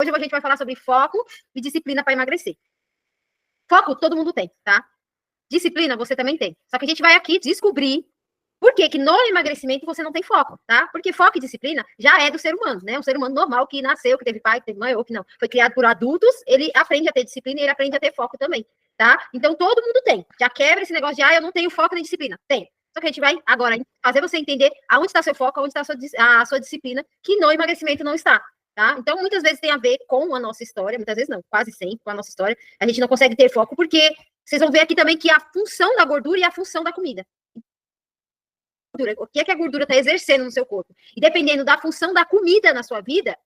Hoje a gente vai falar sobre foco e disciplina para emagrecer. Foco todo mundo tem, tá? Disciplina você também tem. Só que a gente vai aqui descobrir por que no emagrecimento você não tem foco, tá? Porque foco e disciplina já é do ser humano, né? Um ser humano normal que nasceu, que teve pai, que teve mãe, ou que não. Foi criado por adultos, ele aprende a ter disciplina e ele aprende a ter foco também, tá? Então todo mundo tem. Já quebra esse negócio de, eu não tenho foco nem disciplina. Tem. Só que a gente vai agora fazer você entender aonde está seu foco, aonde está a sua disciplina, que no emagrecimento não está. Tá? Então, muitas vezes tem a ver com a nossa história, muitas vezes não, quase sempre com a nossa história. A gente não consegue ter foco porque vocês vão ver aqui também que a função da gordura e a função da comida. O que é que a gordura está exercendo no seu corpo? E dependendo da função da comida na sua vida,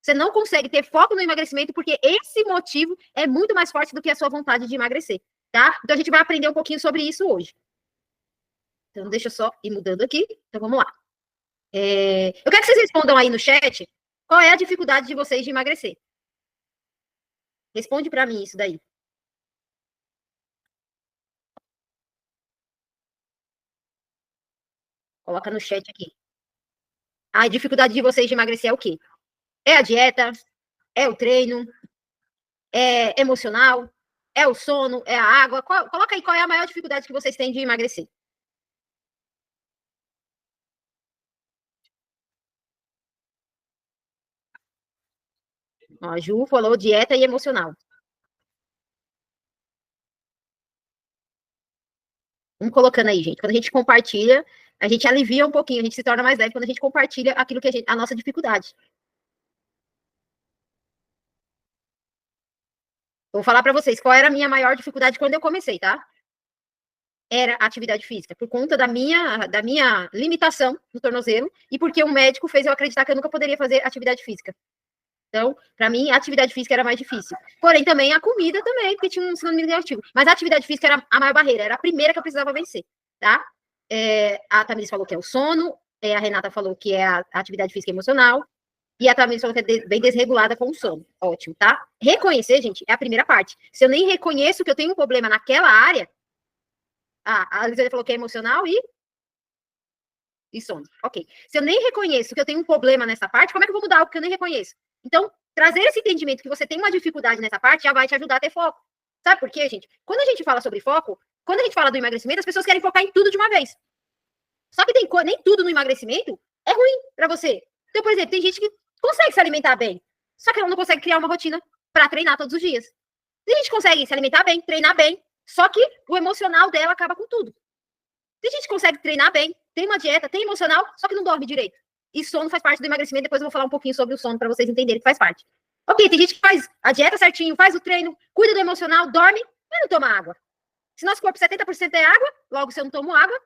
você não consegue ter foco no emagrecimento porque esse motivo é muito mais forte do que a sua vontade de emagrecer, tá? Então, a gente vai aprender um pouquinho sobre isso hoje. Então, deixa eu só ir mudando aqui. Então, vamos lá. Eu quero que vocês respondam aí no chat qual é a dificuldade de vocês de emagrecer. Responde para mim isso daí. Coloca no chat aqui. A dificuldade de vocês de emagrecer é o quê? É a dieta? É o treino? É emocional? É o sono? É a água? Coloca aí qual é a maior dificuldade que vocês têm de emagrecer. Ó, a Ju falou dieta e emocional. Vamos colocando aí, gente. Quando a gente compartilha, a gente alivia um pouquinho, a gente se torna mais leve quando a gente compartilha aquilo que a nossa dificuldade. Vou falar para vocês qual era a minha maior dificuldade quando eu comecei, tá? Era a atividade física, por conta da minha limitação no tornozelo e porque um médico fez eu acreditar que eu nunca poderia fazer atividade física. Então, para mim, a atividade física era mais difícil. Porém, também a comida também, porque tinha um sinônimo negativo. Mas a atividade física era a maior barreira, era a primeira que eu precisava vencer, tá? A Tamiris falou que é o sono, a Renata falou que é a atividade física emocional, e a Tamiris falou que é bem desregulada com o sono. Ótimo, tá? Reconhecer, gente, é a primeira parte. Se eu nem reconheço que eu tenho um problema naquela área, a Lisandra falou que é emocional e sono. Ok. Se eu nem reconheço que eu tenho um problema nessa parte, como é que eu vou mudar algo que eu nem reconheço? Então, trazer esse entendimento que você tem uma dificuldade nessa parte já vai te ajudar a ter foco. Sabe por quê, gente? Quando a gente fala sobre foco, quando a gente fala do emagrecimento, as pessoas querem focar em tudo de uma vez. Só que nem tudo no emagrecimento é ruim para você. Então, por exemplo, tem gente que consegue se alimentar bem, só que ela não consegue criar uma rotina para treinar todos os dias. Tem gente que consegue se alimentar bem, treinar bem, só que o emocional dela acaba com tudo. Tem gente que consegue treinar bem, tem uma dieta, tem emocional, só que não dorme direito. E sono faz parte do emagrecimento, depois eu vou falar um pouquinho sobre o sono para vocês entenderem que faz parte. Ok, tem gente que faz a dieta certinho, faz o treino, cuida do emocional, dorme, mas não toma água. Se nosso corpo 70% é água, logo se eu não tomo água,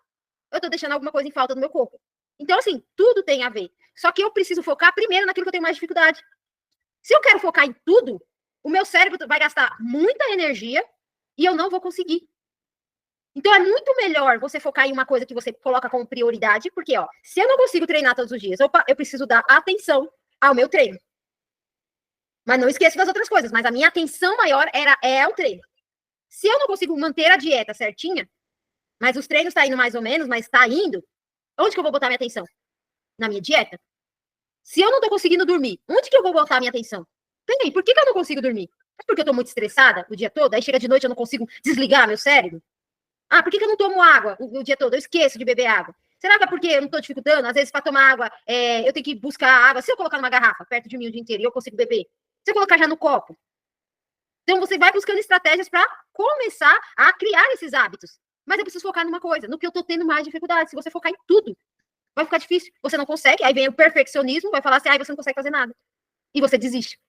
eu tô deixando alguma coisa em falta no meu corpo. Então, assim, tudo tem a ver. Só que eu preciso focar primeiro naquilo que eu tenho mais dificuldade. Se eu quero focar em tudo, o meu cérebro vai gastar muita energia e eu não vou conseguir. Então, é muito melhor você focar em uma coisa que você coloca como prioridade, porque, se eu não consigo treinar todos os dias, eu preciso dar atenção ao meu treino. Mas não esqueço das outras coisas, mas a minha atenção maior é o treino. Se eu não consigo manter a dieta certinha, mas os treinos tá indo mais ou menos, mas tá indo, onde que eu vou botar minha atenção? Na minha dieta? Se eu não tô conseguindo dormir, onde que eu vou botar minha atenção? Peraí, por que eu não consigo dormir? É porque eu tô muito estressada o dia todo? Aí chega de noite eu não consigo desligar meu cérebro? Por que eu não tomo água o dia todo? Eu esqueço de beber água. Será que é porque eu não estou dificultando? Às vezes, para tomar água, eu tenho que buscar água. Se eu colocar numa garrafa perto de mim o dia inteiro e eu consigo beber, se eu colocar já no copo. Então, você vai buscando estratégias para começar a criar esses hábitos. Mas eu preciso focar numa coisa, no que eu estou tendo mais dificuldade. Se você focar em tudo, vai ficar difícil. Você não consegue, aí vem o perfeccionismo, vai falar assim, você não consegue fazer nada. E você desiste.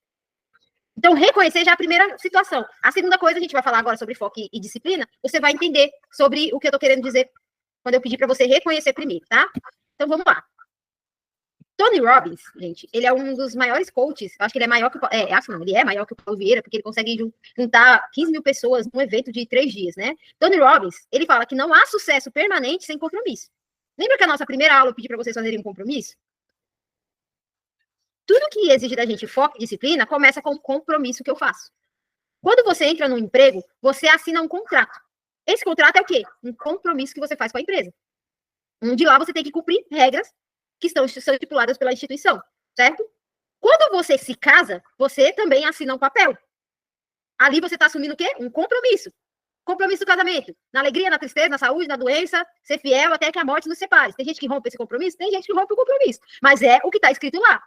Então, reconhecer já é a primeira situação. A segunda coisa, a gente vai falar agora sobre foco e disciplina, você vai entender sobre o que eu estou querendo dizer quando eu pedir para você reconhecer primeiro, tá? Então, vamos lá. Tony Robbins, gente, ele é um dos maiores coaches, eu acho que ele é maior que ele é maior que o Paulo Vieira, porque ele consegue juntar 15 mil pessoas num evento de 3 dias, né? Tony Robbins, ele fala que não há sucesso permanente sem compromisso. Lembra que a nossa primeira aula eu pedi para vocês fazerem um compromisso? Tudo que exige da gente foco e disciplina começa com o compromisso que eu faço. Quando você entra no emprego, você assina um contrato. Esse contrato é o quê? Um compromisso que você faz com a empresa. De lá você tem que cumprir regras que são estipuladas pela instituição, certo? Quando você se casa, você também assina um papel. Ali você está assumindo o quê? Um compromisso. Compromisso do casamento. Na alegria, na tristeza, na saúde, na doença, ser fiel até que a morte nos separe. Tem gente que rompe esse compromisso? Tem gente que rompe o compromisso. Mas é o que está escrito lá.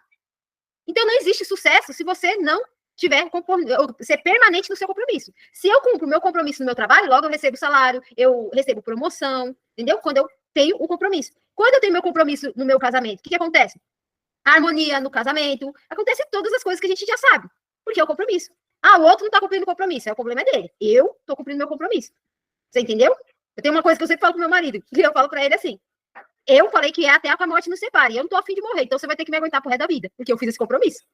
Então não existe sucesso se você não tiver ser permanente no seu compromisso. Se eu cumpro o meu compromisso no meu trabalho, logo eu recebo salário, eu recebo promoção, entendeu? Quando eu tenho o compromisso. Quando eu tenho meu compromisso no meu casamento, o que acontece? A harmonia no casamento, acontece todas as coisas que a gente já sabe, porque é o compromisso. Ah, o outro não tá cumprindo o compromisso, o problema é dele. Eu tô cumprindo meu compromisso. Você entendeu? Eu tenho uma coisa que eu sempre falo pro meu marido, que eu falo pra ele assim, eu falei que é até a morte nos separe, eu não tô afim de morrer, então você vai ter que me aguentar pro resto da vida, porque eu fiz esse compromisso.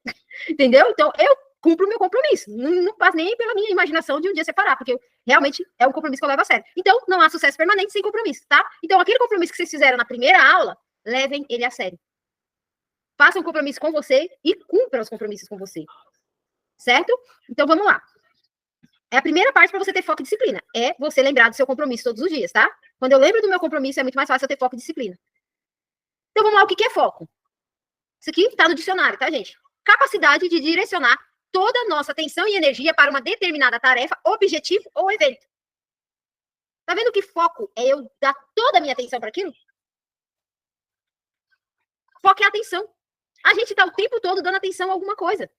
Entendeu? Então, eu cumpro o meu compromisso. Não passa nem pela minha imaginação de um dia separar, porque realmente é um compromisso que eu levo a sério. Então, não há sucesso permanente sem compromisso, tá? Então, aquele compromisso que vocês fizeram na primeira aula, levem ele a sério. Façam um compromisso com você e cumpram os compromissos com você. Certo? Então, vamos lá. É a primeira parte para você ter foco e disciplina. É você lembrar do seu compromisso todos os dias, tá? Quando eu lembro do meu compromisso, é muito mais fácil eu ter foco e disciplina. Então, vamos lá. O que é foco? Isso aqui está no dicionário, tá, gente? Capacidade de direcionar toda a nossa atenção e energia para uma determinada tarefa, objetivo ou evento. Tá vendo que foco é eu dar toda a minha atenção para aquilo? Foco é atenção. A gente tá o tempo todo dando atenção a alguma coisa.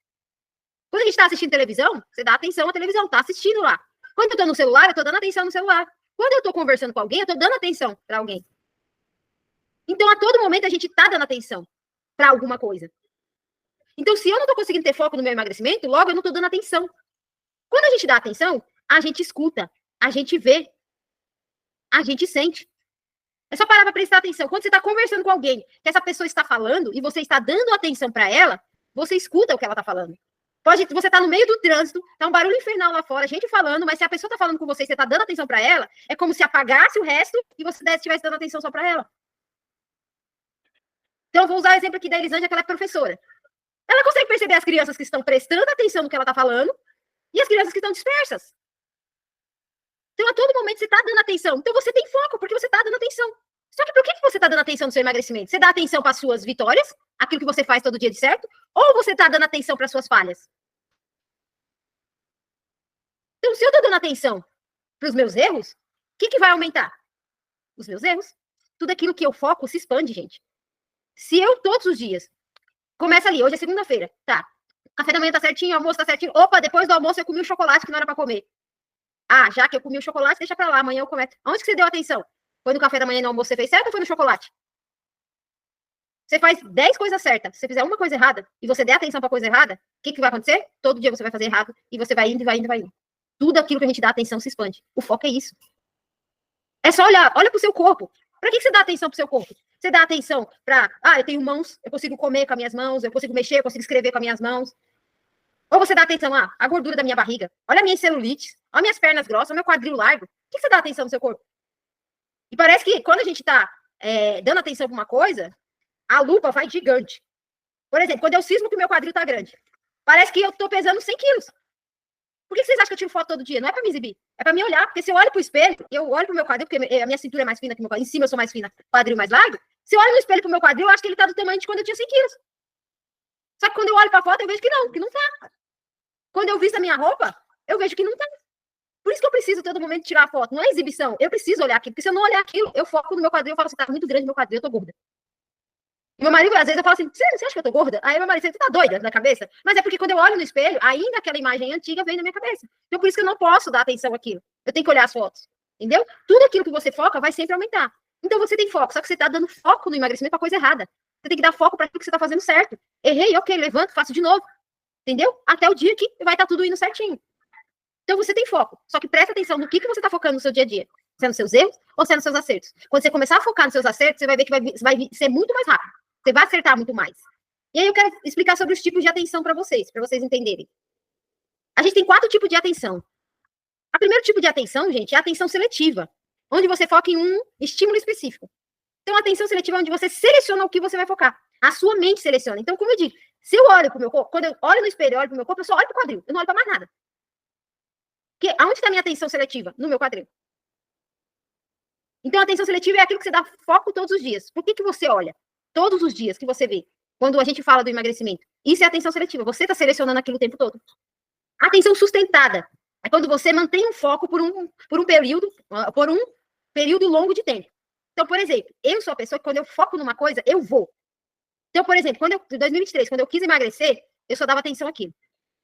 Quando a gente está assistindo televisão, você dá atenção à televisão, tá assistindo lá. Quando eu tô no celular, eu tô dando atenção no celular. Quando eu tô conversando com alguém, eu tô dando atenção para alguém. Então, a todo momento, a gente tá dando atenção para alguma coisa. Então, se eu não tô conseguindo ter foco no meu emagrecimento, logo eu não tô dando atenção. Quando a gente dá atenção, a gente escuta, a gente vê, a gente sente. É só parar para prestar atenção. Quando você está conversando com alguém, que essa pessoa está falando e você está dando atenção para ela, você escuta o que ela está falando. Você tá no meio do trânsito, tá um barulho infernal lá fora, gente falando, mas se a pessoa tá falando com você e você tá dando atenção para ela, é como se apagasse o resto e você estivesse dando atenção só para ela. Então, eu vou usar o exemplo aqui da Elisângela, que ela é professora. Ela consegue perceber as crianças que estão prestando atenção no que ela tá falando e as crianças que estão dispersas. Então, a todo momento, você tá dando atenção. Então, você tem foco, porque você tá dando atenção. Só que por que você tá dando atenção no seu emagrecimento? Você dá atenção para as suas vitórias, aquilo que você faz todo dia de certo, ou você tá dando atenção para as suas falhas? Então, se eu tô dando atenção para os meus erros, o que vai aumentar? Os meus erros. Tudo aquilo que eu foco se expande, gente. Se eu, todos os dias, começa ali, hoje é segunda-feira, tá? Café da manhã tá certinho, almoço tá certinho. Opa, depois do almoço eu comi um chocolate que não era para comer. Ah, já que eu comi o chocolate, deixa pra lá, amanhã eu começo. Onde que você deu atenção? Foi no café da manhã e no almoço você fez certo ou foi no chocolate? Você faz 10 coisas certas. Se você fizer uma coisa errada e você der atenção pra coisa errada, o que vai acontecer? Todo dia você vai fazer errado e você vai indo e vai indo e vai indo. Tudo aquilo que a gente dá atenção se expande. O foco é isso. É só olhar, olha pro seu corpo. Pra que você dá atenção pro seu corpo? Você dá atenção pra, eu tenho mãos, eu consigo comer com as minhas mãos, eu consigo mexer, eu consigo escrever com as minhas mãos. Ou você dá atenção, a gordura da minha barriga, olha a minha celulite, olha minhas pernas grossas, olha meu quadril largo. O que você dá atenção no seu corpo? E parece que quando a gente tá dando atenção pra uma coisa, a lupa vai gigante. Por exemplo, quando eu cismo que o meu quadril tá grande, parece que eu tô pesando 100 quilos. Por que vocês acham que eu tiro foto todo dia? Não é pra me exibir, é pra me olhar. Porque se eu olho pro espelho, eu olho pro meu quadril, porque a minha cintura é mais fina que o meu quadril, em cima eu sou mais fina, quadril mais largo. Se eu olho no espelho pro meu quadril, eu acho que ele tá do tamanho de quando eu tinha 100 quilos. Só que quando eu olho pra foto, eu vejo que não tá. Quando eu visto a minha roupa, eu vejo que não tá. Por isso que eu preciso todo momento tirar a foto. Não é exibição. Eu preciso olhar aquilo. Porque se eu não olhar aquilo, eu foco no meu quadril. Eu falo assim, tá muito grande meu quadril, eu tô gorda. E meu marido, às vezes, eu falo assim, você acha que eu tô gorda? Aí meu marido, você tá doida na cabeça? Mas é porque quando eu olho no espelho, ainda aquela imagem antiga vem na minha cabeça. Então, por isso que eu não posso dar atenção àquilo. Eu tenho que olhar as fotos. Entendeu? Tudo aquilo que você foca vai sempre aumentar. Então, você tem foco. Só que você tá dando foco no emagrecimento pra coisa errada. Você tem que dar foco para aquilo que você tá fazendo certo. Errei, ok, levanto, faço de novo. Entendeu? Até o dia que vai estar tudo indo certinho. Então, você tem foco. Só que presta atenção no que você está focando no seu dia a dia. Se é nos seus erros ou se é nos seus acertos. Quando você começar a focar nos seus acertos, você vai ver que vai ser muito mais rápido. Você vai acertar muito mais. E aí eu quero explicar sobre os tipos de atenção para vocês entenderem. A gente tem 4 tipos de atenção. O primeiro tipo de atenção, gente, é a atenção seletiva. Onde você foca em um estímulo específico. Então, a atenção seletiva é onde você seleciona o que você vai focar. A sua mente seleciona. Então, como eu digo, se eu olho pro meu corpo, quando eu olho no espelho, eu olho pro meu corpo, eu só olho pro quadril. Eu não olho pra mais nada. Porque aonde está a minha atenção seletiva? No meu quadril. Então, a atenção seletiva é aquilo que você dá foco todos os dias. Por que você olha? Todos os dias que você vê. Quando a gente fala do emagrecimento. Isso é atenção seletiva. Você está selecionando aquilo o tempo todo. Atenção sustentada é quando você mantém um foco por um período longo de tempo. Então, por exemplo, eu sou a pessoa que quando eu foco numa coisa, eu vou. Então, por exemplo, em 2023, quando eu quis emagrecer, eu só dava atenção àquilo.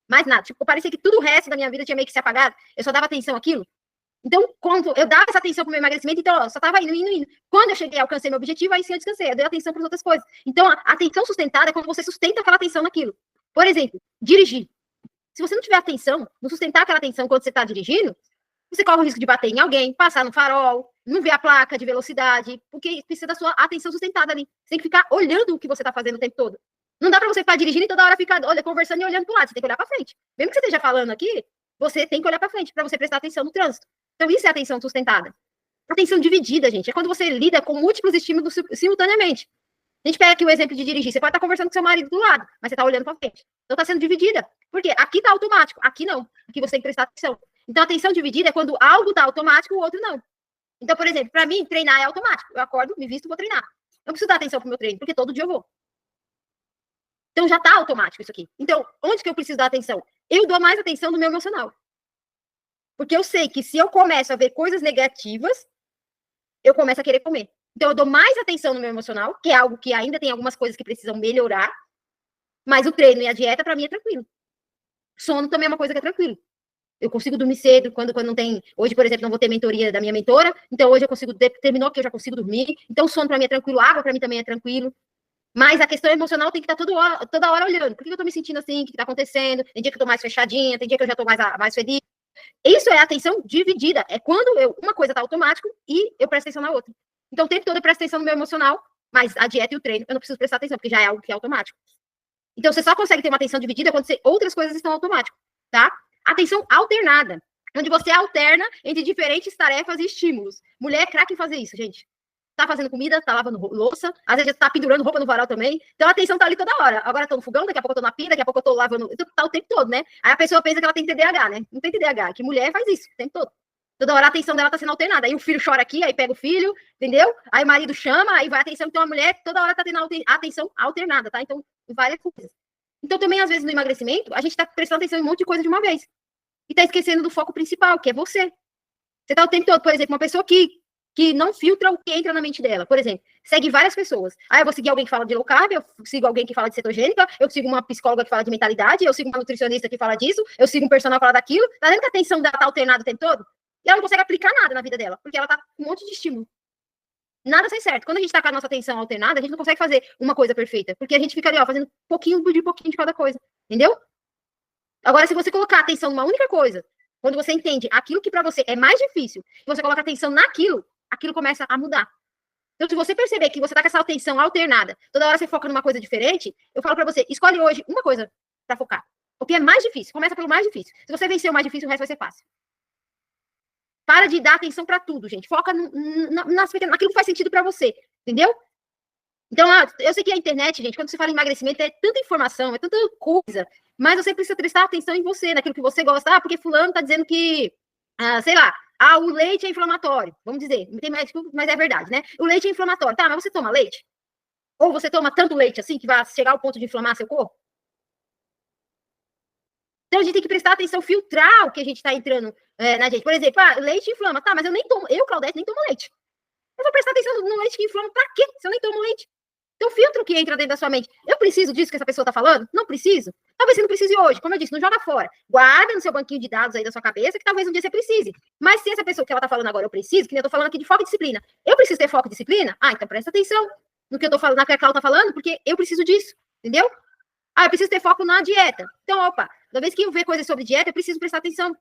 Mais nada. Tipo, parecia que tudo o resto da minha vida tinha meio que se apagado. Eu só dava atenção àquilo. Então, quando eu dava essa atenção pro meu emagrecimento, então, eu só tava indo. Quando eu cheguei, alcancei meu objetivo, aí sim eu descansei. Eu dei atenção para as outras coisas. Então, a atenção sustentada é quando você sustenta aquela atenção naquilo. Por exemplo, dirigir. Se você não tiver atenção, não sustentar aquela atenção quando você está dirigindo, você corre o risco de bater em alguém, passar no farol, não ver a placa de velocidade, porque precisa da sua atenção sustentada ali. Você tem que ficar olhando o que você está fazendo o tempo todo. Não dá para você ficar dirigindo e toda hora ficar conversando e olhando para o lado. Você tem que olhar para frente. Mesmo que você esteja falando aqui, você tem que olhar para frente para você prestar atenção no trânsito. Então, isso é atenção sustentada. Atenção dividida, gente, é quando você lida com múltiplos estímulos simultaneamente. A gente pega aqui o exemplo de dirigir. Você pode estar conversando com seu marido do lado, mas você está olhando para frente. Então, está sendo dividida. Por quê? Aqui está automático, aqui não. Aqui você tem que prestar atenção. Então, a atenção dividida é quando algo está automático e o outro não. Então, por exemplo, para mim, treinar é automático. Eu acordo, me visto, vou treinar. Eu preciso dar atenção para o meu treino, porque todo dia eu vou. Então, já está automático isso aqui. Então, onde que eu preciso dar atenção? Eu dou mais atenção no meu emocional. Porque eu sei que se eu começo a ver coisas negativas, eu começo a querer comer. Então, eu dou mais atenção no meu emocional, que é algo que ainda tem algumas coisas que precisam melhorar, mas o treino e a dieta, para mim, é tranquilo. Sono também é uma coisa que é tranquilo. Eu consigo dormir cedo, quando não tem... Hoje, por exemplo, não vou ter mentoria da minha mentora, então hoje eu consigo... Terminou que eu já consigo dormir, então sono para mim é tranquilo, água para mim também é tranquilo. Mas a questão emocional tem que estar toda hora olhando. Por que eu tô me sentindo assim? O que tá acontecendo? Tem dia que eu tô mais fechadinha, tem dia que eu já tô mais feliz. Isso é atenção dividida. É quando uma coisa tá automático e eu presto atenção na outra. Então, o tempo todo eu presto atenção no meu emocional, mas a dieta e o treino eu não preciso prestar atenção, porque já é algo que é automático. Então, você só consegue ter uma atenção dividida quando outras coisas estão automáticas, tá? Atenção alternada, onde você alterna entre diferentes tarefas e estímulos. Mulher é craque em fazer isso, gente. Tá fazendo comida, tá lavando louça, às vezes tá pendurando roupa no varal também. Então a atenção tá ali toda hora. Agora eu tô no fogão, daqui a pouco eu tô na pia, daqui a pouco eu tô lavando. Então, tá o tempo todo, né? Aí a pessoa pensa que ela tem TDAH, né? Não tem TDAH, que mulher faz isso o tempo todo. Toda hora a atenção dela tá sendo alternada. Aí o filho chora aqui, aí pega o filho, entendeu? Aí o marido chama, aí vai a atenção. Então a mulher toda hora tá tendo a atenção alternada, tá? Então, várias coisas. Então também, às vezes, no emagrecimento, a gente tá prestando atenção em um monte de coisa de uma vez. E tá esquecendo do foco principal, que é você. Você tá o tempo todo, por exemplo, uma pessoa que não filtra o que entra na mente dela. Por exemplo, segue várias pessoas. Eu vou seguir alguém que fala de low carb, eu sigo alguém que fala de cetogênica, eu sigo uma psicóloga que fala de mentalidade, eu sigo uma nutricionista que fala disso, eu sigo um personal que fala daquilo. Tá vendo que a atenção dela tá alternada o tempo todo? E ela não consegue aplicar nada na vida dela, porque ela tá com um monte de estímulo. Nada sai certo. Quando a gente tá com a nossa atenção alternada, a gente não consegue fazer uma coisa perfeita, porque a gente fica ali, ó, fazendo pouquinho de cada coisa. Entendeu? Agora, se você colocar atenção numa única coisa, quando você entende aquilo que para você é mais difícil, e você coloca atenção naquilo, aquilo começa a mudar. Então, se você perceber que você tá com essa atenção alternada, toda hora você foca numa coisa diferente, eu falo para você, escolhe hoje uma coisa para focar. O que é mais difícil, começa pelo mais difícil. Se você vencer o mais difícil, o resto vai ser fácil. Para de dar atenção para tudo, gente. Foca naquilo que faz sentido para você, entendeu? Então, eu sei que a internet, gente, quando você fala em emagrecimento, é tanta informação, é tanta coisa, mas você precisa prestar atenção em você, naquilo que você gosta. Porque fulano tá dizendo que, sei lá, o leite é inflamatório. Vamos dizer, não tem médico, mas é verdade, né? O leite é inflamatório. Tá, mas você toma leite? Ou você toma tanto leite assim que vai chegar ao ponto de inflamar seu corpo? Então, a gente tem que prestar atenção, filtrar o que a gente tá entrando na gente. Por exemplo, leite inflama. Tá, mas eu nem tomo, Claudete, nem tomo leite. Eu vou prestar atenção no leite que inflama pra quê? Se eu nem tomo leite. Então, filtra o que entra dentro da sua mente. Eu preciso disso que essa pessoa está falando? Não preciso. Talvez você não precise hoje. Como eu disse, não joga fora. Guarda no seu banquinho de dados aí da sua cabeça, que talvez um dia você precise. Mas se essa pessoa que ela está falando agora, eu preciso, que nem eu estou falando aqui de foco e disciplina. Eu preciso ter foco e disciplina? Então presta atenção no que eu estou falando, na que a Cláudia está falando, porque eu preciso disso. Entendeu? Eu preciso ter foco na dieta. Então, opa, toda vez que eu ver coisas sobre dieta, eu preciso prestar atenção.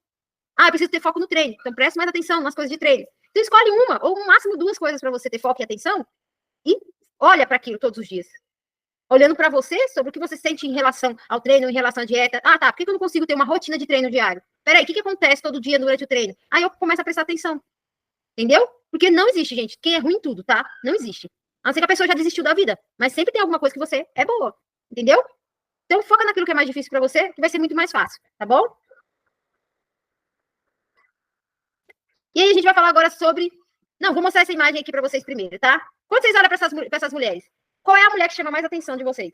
Eu preciso ter foco no treino. Então, presta mais atenção nas coisas de treino. Então, escolhe uma, ou no máximo duas coisas para você ter foco e atenção, e olha para aquilo todos os dias. Olhando para você, sobre o que você sente em relação ao treino, em relação à dieta. Tá, por que eu não consigo ter uma rotina de treino diário? Peraí, o que acontece todo dia durante o treino? Aí eu começo a prestar atenção. Entendeu? Porque não existe, gente. Quem é ruim em tudo, tá? Não existe. A não ser que a pessoa já desistiu da vida. Mas sempre tem alguma coisa que você é boa. Entendeu? Então, foca naquilo que é mais difícil para você, que vai ser muito mais fácil. Tá bom? E aí, a gente vai falar agora sobre... Não, vou mostrar essa imagem aqui para vocês primeiro, tá? Quando vocês olham para essas mulheres, qual é a mulher que chama mais atenção de vocês?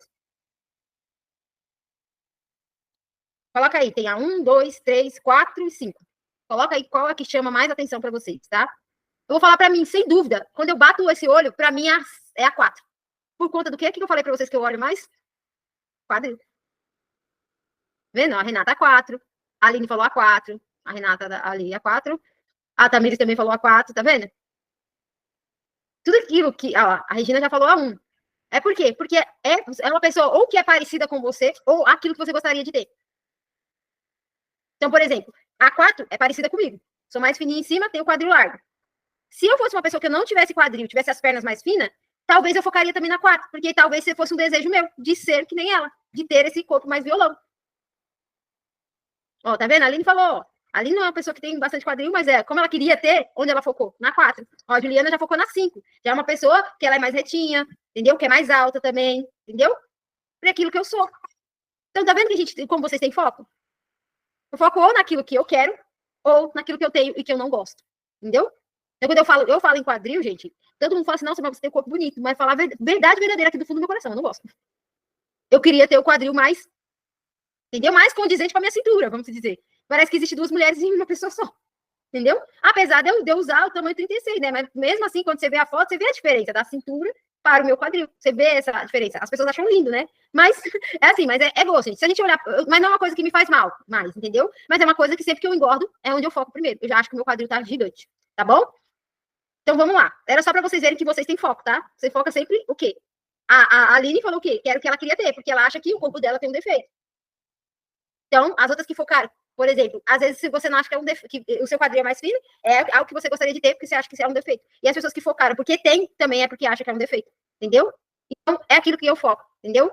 Coloca aí, tem a 1, 2, 3, 4 e 5. Coloca aí qual é que chama mais atenção para vocês, tá? Eu vou falar para mim, sem dúvida, quando eu bato esse olho, para mim é a 4. Por conta do quê? O que eu falei para vocês que eu olho mais? Quadril. Vendo? A Renata a 4. A Aline falou a 4. A Renata ali a 4. A Tamires também falou a 4, tá vendo? Tudo aquilo que. Ó, a Regina já falou a 1. É por quê? Porque é uma pessoa ou que é parecida com você, ou aquilo que você gostaria de ter. Então, por exemplo, a 4 é parecida comigo. Sou mais fininha em cima, tenho quadril largo. Se eu fosse uma pessoa que eu não tivesse quadril, tivesse as pernas mais finas, talvez eu focaria também na 4, porque talvez fosse um desejo meu de ser que nem ela, de ter esse corpo mais violão. Ó, tá vendo? A Aline falou, ó, a Aline não é uma pessoa que tem bastante quadril, mas como ela queria ter, onde ela focou? Na 4. Ó, a Juliana já focou na 5. Já é uma pessoa que ela é mais retinha, entendeu? Que é mais alta também, entendeu? Para aquilo que eu sou. Então, tá vendo que a gente, como vocês têm foco? Eu foco ou naquilo que eu quero, ou naquilo que eu tenho e que eu não gosto. Entendeu? Então, quando eu falo em quadril, gente, todo mundo fala assim, nossa, mas você tem um corpo bonito. Mas falar verdade verdadeira aqui do fundo do meu coração, eu não gosto. Eu queria ter o quadril mais, entendeu? Mais condizente com a minha cintura, vamos dizer. Parece que existe duas mulheres em uma pessoa só. Entendeu? Apesar de eu usar o tamanho 36, né? Mas mesmo assim, quando você vê a foto, você vê a diferença da cintura para o meu quadril. Você vê essa diferença. As pessoas acham lindo, né? Mas é assim, mas é gosto, gente. Se a gente olhar, mas não é uma coisa que me faz mal, mais, entendeu? Mas é uma coisa que sempre que eu engordo, é onde eu foco primeiro. Eu já acho que o meu quadril tá gigante, tá bom? Então vamos lá. Era só para vocês verem que vocês têm foco, tá? Você foca sempre o quê? A Aline falou o quê? Que era o que ela queria ter, porque ela acha que o corpo dela tem um defeito. Então, as outras que focaram, por exemplo, às vezes, se você não acha que, que o seu quadril é mais fino, é algo que você gostaria de ter, porque você acha que isso é um defeito. E as pessoas que focaram porque tem, também é porque acha que é um defeito. Entendeu? Então, é aquilo que eu foco. Entendeu?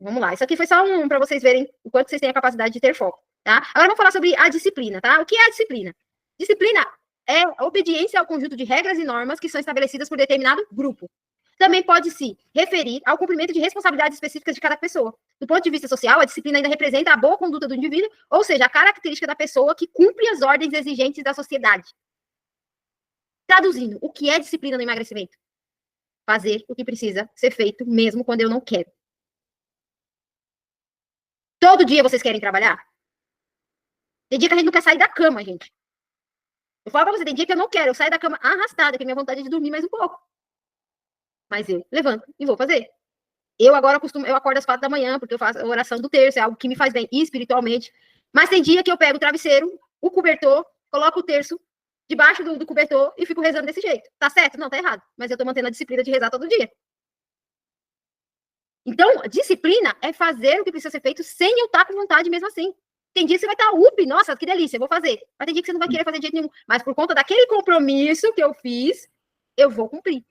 Vamos lá. Isso aqui foi só para vocês verem o quanto vocês têm a capacidade de ter foco. Tá? Agora, vamos falar sobre a disciplina. Tá? O que é a disciplina? Disciplina é a obediência ao conjunto de regras e normas que são estabelecidas por determinado grupo. Também pode se referir ao cumprimento de responsabilidades específicas de cada pessoa. Do ponto de vista social, a disciplina ainda representa a boa conduta do indivíduo, ou seja, a característica da pessoa que cumpre as ordens exigentes da sociedade. Traduzindo, o que é disciplina no emagrecimento? Fazer o que precisa ser feito, mesmo quando eu não quero. Todo dia vocês querem trabalhar? Tem dia que a gente não quer sair da cama, gente. Eu falo pra você, tem dia que eu não quero, eu saio da cama arrastada, que a minha vontade é de dormir mais um pouco. Mas eu levanto e vou fazer. Eu agora eu acordo às 4 da manhã, porque eu faço a oração do terço, é algo que me faz bem espiritualmente. Mas tem dia que eu pego o travesseiro, o cobertor, coloco o terço debaixo do cobertor e fico rezando desse jeito. Tá certo? Não, tá errado. Mas eu tô mantendo a disciplina de rezar todo dia. Então, disciplina é fazer o que precisa ser feito sem eu estar com vontade mesmo assim. Tem dia que você vai estar, nossa, que delícia, eu vou fazer. Mas tem dia que você não vai querer fazer de jeito nenhum. Mas por conta daquele compromisso que eu fiz, eu vou cumprir.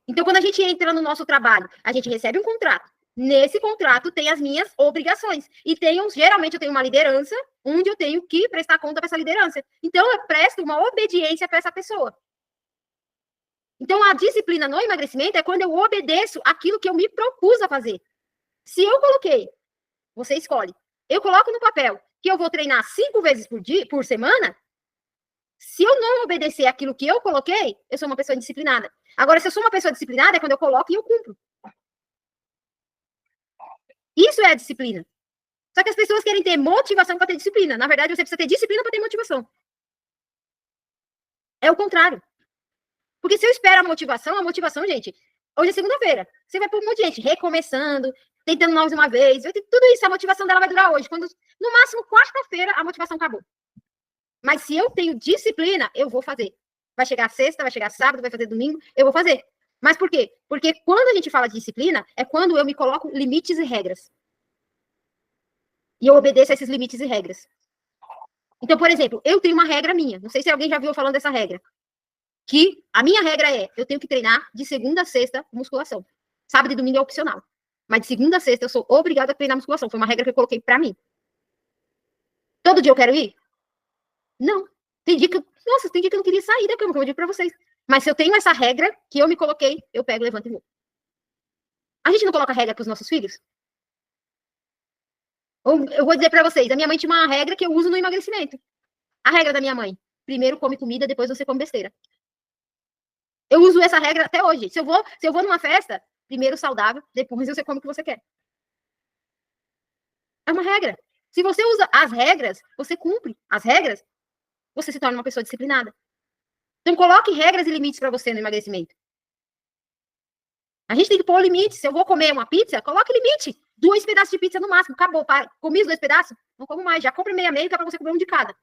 Então, quando a gente entra no nosso trabalho, a gente recebe um contrato. Nesse contrato tem as minhas obrigações. E geralmente eu tenho uma liderança, onde eu tenho que prestar conta para essa liderança. Então, eu presto uma obediência para essa pessoa. Então, a disciplina no emagrecimento é quando eu obedeço aquilo que eu me propus a fazer. Se eu coloquei, você escolhe, eu coloco no papel que eu vou treinar 5 vezes por semana, se eu não obedecer aquilo que eu coloquei, eu sou uma pessoa indisciplinada. Agora, se eu sou uma pessoa disciplinada, é quando eu coloco e eu cumpro. Isso é a disciplina. Só que as pessoas querem ter motivação para ter disciplina. Na verdade, você precisa ter disciplina para ter motivação. É o contrário. Porque se eu espero a motivação, gente, hoje é segunda-feira. Você vai por um monte de gente recomeçando, tentando mais uma vez. Tudo isso, a motivação dela vai durar hoje. Quando, no máximo, quarta-feira, a motivação acabou. Mas se eu tenho disciplina, eu vou fazer. Vai chegar sexta, vai chegar sábado, vai fazer domingo, eu vou fazer. Mas por quê? Porque quando a gente fala de disciplina, é quando eu me coloco limites e regras. E eu obedeço a esses limites e regras. Então, por exemplo, eu tenho uma regra minha. Não sei se alguém já viu falando dessa regra. Que a minha regra é, eu tenho que treinar de segunda a sexta musculação. Sábado e domingo é opcional. Mas de segunda a sexta eu sou obrigada a treinar musculação. Foi uma regra que eu coloquei pra mim. Todo dia eu quero ir? Não. Tem dia que eu não queria sair da cama, como eu digo pra vocês. Mas se eu tenho essa regra que eu me coloquei, eu pego, levanto e vou. A gente não coloca regra pros nossos filhos? Eu vou dizer pra vocês, a minha mãe tinha uma regra que eu uso no emagrecimento. A regra da minha mãe. Primeiro come comida, depois você come besteira. Eu uso essa regra até hoje. Se eu vou numa festa, primeiro saudável, depois você come o que você quer. É uma regra. Se você usa as regras, você cumpre as regras, você se torna uma pessoa disciplinada. Então, coloque regras e limites para você no emagrecimento. A gente tem que pôr limite. Se eu vou comer uma pizza, coloque limite. 2 pedaços de pizza no máximo. Acabou. Comi os 2 pedaços? Não como mais. Já compre meia, que é para você comer um de cada.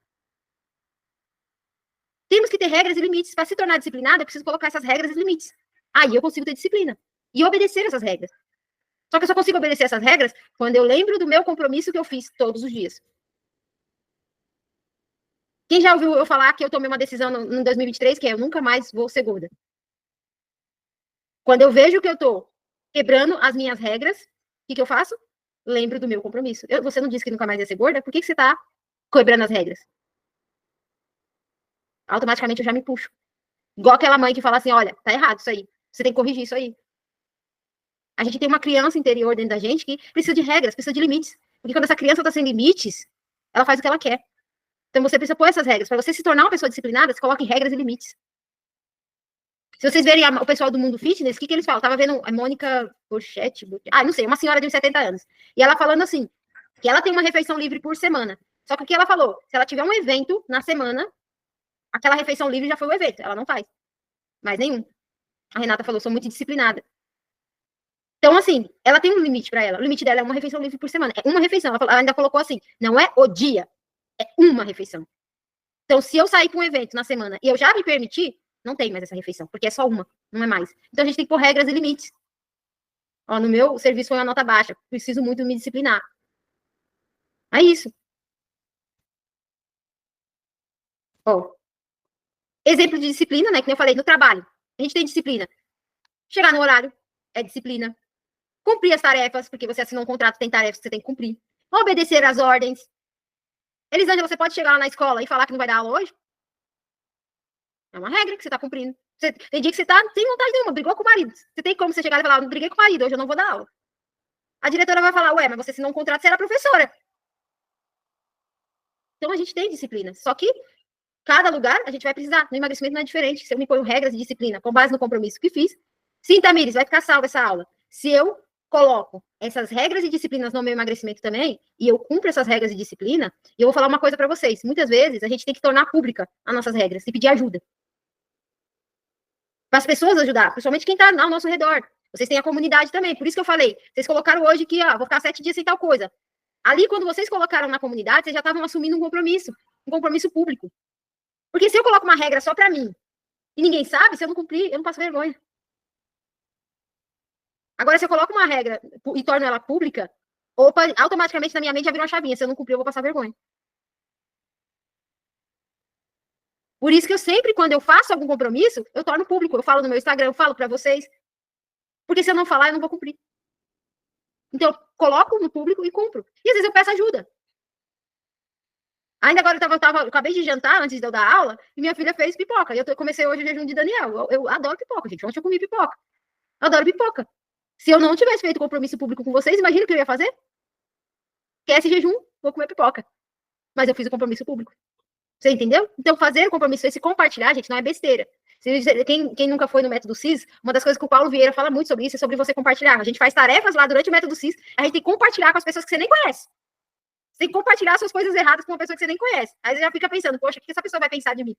Temos que ter regras e limites. Para se tornar disciplinado, eu preciso colocar essas regras e limites. Aí eu consigo ter disciplina. E obedecer essas regras. Só que eu só consigo obedecer essas regras quando eu lembro do meu compromisso que eu fiz todos os dias. Quem já ouviu eu falar que eu tomei uma decisão em 2023, que é eu nunca mais vou ser gorda? Quando eu vejo que eu tô quebrando as minhas regras, o que eu faço? Lembro do meu compromisso. Você não disse que nunca mais ia ser gorda? Por que você tá quebrando as regras? Automaticamente eu já me puxo. Igual aquela mãe que fala assim, olha, tá errado isso aí. Você tem que corrigir isso aí. A gente tem uma criança interior dentro da gente que precisa de regras, precisa de limites. Porque quando essa criança tá sem limites, ela faz o que ela quer. Então você precisa pôr essas regras. Para você se tornar uma pessoa disciplinada, você coloque regras e limites. Se vocês verem o pessoal do mundo fitness, o que eles falam? Eu tava vendo a Mônica Borchetti, não sei, uma senhora de uns 70 anos. E ela falando assim, que ela tem uma refeição livre por semana. Só que o que ela falou? Se ela tiver um evento na semana, aquela refeição livre já foi o evento. Ela não faz. Mais nenhum. A Renata falou, sou muito disciplinada. Então, assim, ela tem um limite para ela. O limite dela é uma refeição livre por semana. É uma refeição. Ela ainda colocou assim, não é o dia, é uma refeição. Então, se eu sair para um evento na semana e eu já me permitir, não tem mais essa refeição, porque é só uma, não é mais. Então, a gente tem que pôr regras e limites. Ó, no meu serviço foi uma nota baixa, preciso muito me disciplinar. É isso. Ó, exemplo de disciplina, né, que eu falei, no trabalho. A gente tem disciplina. Chegar no horário é disciplina. Cumprir as tarefas, porque você assinou um contrato, tem tarefas que você tem que cumprir. Obedecer às ordens. Elisângela, você pode chegar lá na escola e falar que não vai dar aula hoje? É uma regra que você está cumprindo. Tem dia que você está sem vontade nenhuma, brigou com o marido. Você tem como você chegar e falar, não briguei com o marido, hoje eu não vou dar aula. A diretora vai falar, ué, mas você assinou um contrato, você era professora. Então a gente tem disciplina. Só que cada lugar a gente vai precisar. No emagrecimento não é diferente. Se eu me ponho regras de disciplina com base no compromisso que fiz, sim, Tamires, vai ficar salva essa aula. Se eu coloco essas regras e disciplinas no meu emagrecimento também, e eu cumpro essas regras e disciplina, e eu vou falar uma coisa para vocês. Muitas vezes a gente tem que tornar pública as nossas regras e pedir ajuda. Para as pessoas ajudar, principalmente quem está ao nosso redor. Vocês têm a comunidade também, por isso que eu falei. Vocês colocaram hoje que, vou ficar 7 dias sem tal coisa. Ali, quando vocês colocaram na comunidade, vocês já estavam assumindo um compromisso público. Porque se eu coloco uma regra só para mim, e ninguém sabe, se eu não cumprir, eu não passo vergonha. Agora, se eu coloco uma regra e torno ela pública, opa, automaticamente na minha mente já vira uma chavinha. Se eu não cumprir, eu vou passar vergonha. Por isso que eu sempre, quando eu faço algum compromisso, eu torno público. Eu falo no meu Instagram, eu falo para vocês. Porque se eu não falar, eu não vou cumprir. Então, eu coloco no público e cumpro. E às vezes eu peço ajuda. Ainda agora eu acabei de jantar antes de eu dar aula e minha filha fez pipoca. E eu comecei hoje o jejum de Daniel. Eu adoro pipoca, gente. Ontem eu comi pipoca. Eu adoro pipoca. Se eu não tivesse feito compromisso público com vocês, imagina o que eu ia fazer? Quer esse jejum, vou comer pipoca. Mas eu fiz o compromisso público. Você entendeu? Então, fazer o compromisso, esse compartilhar, gente, não é besteira. Quem nunca foi no método CIS, uma das coisas que o Paulo Vieira fala muito sobre isso é sobre você compartilhar. A gente faz tarefas lá durante o método CIS, a gente tem que compartilhar com as pessoas que você nem conhece. Você tem que compartilhar suas coisas erradas com uma pessoa que você nem conhece. Aí você já fica pensando, poxa, o que essa pessoa vai pensar de mim?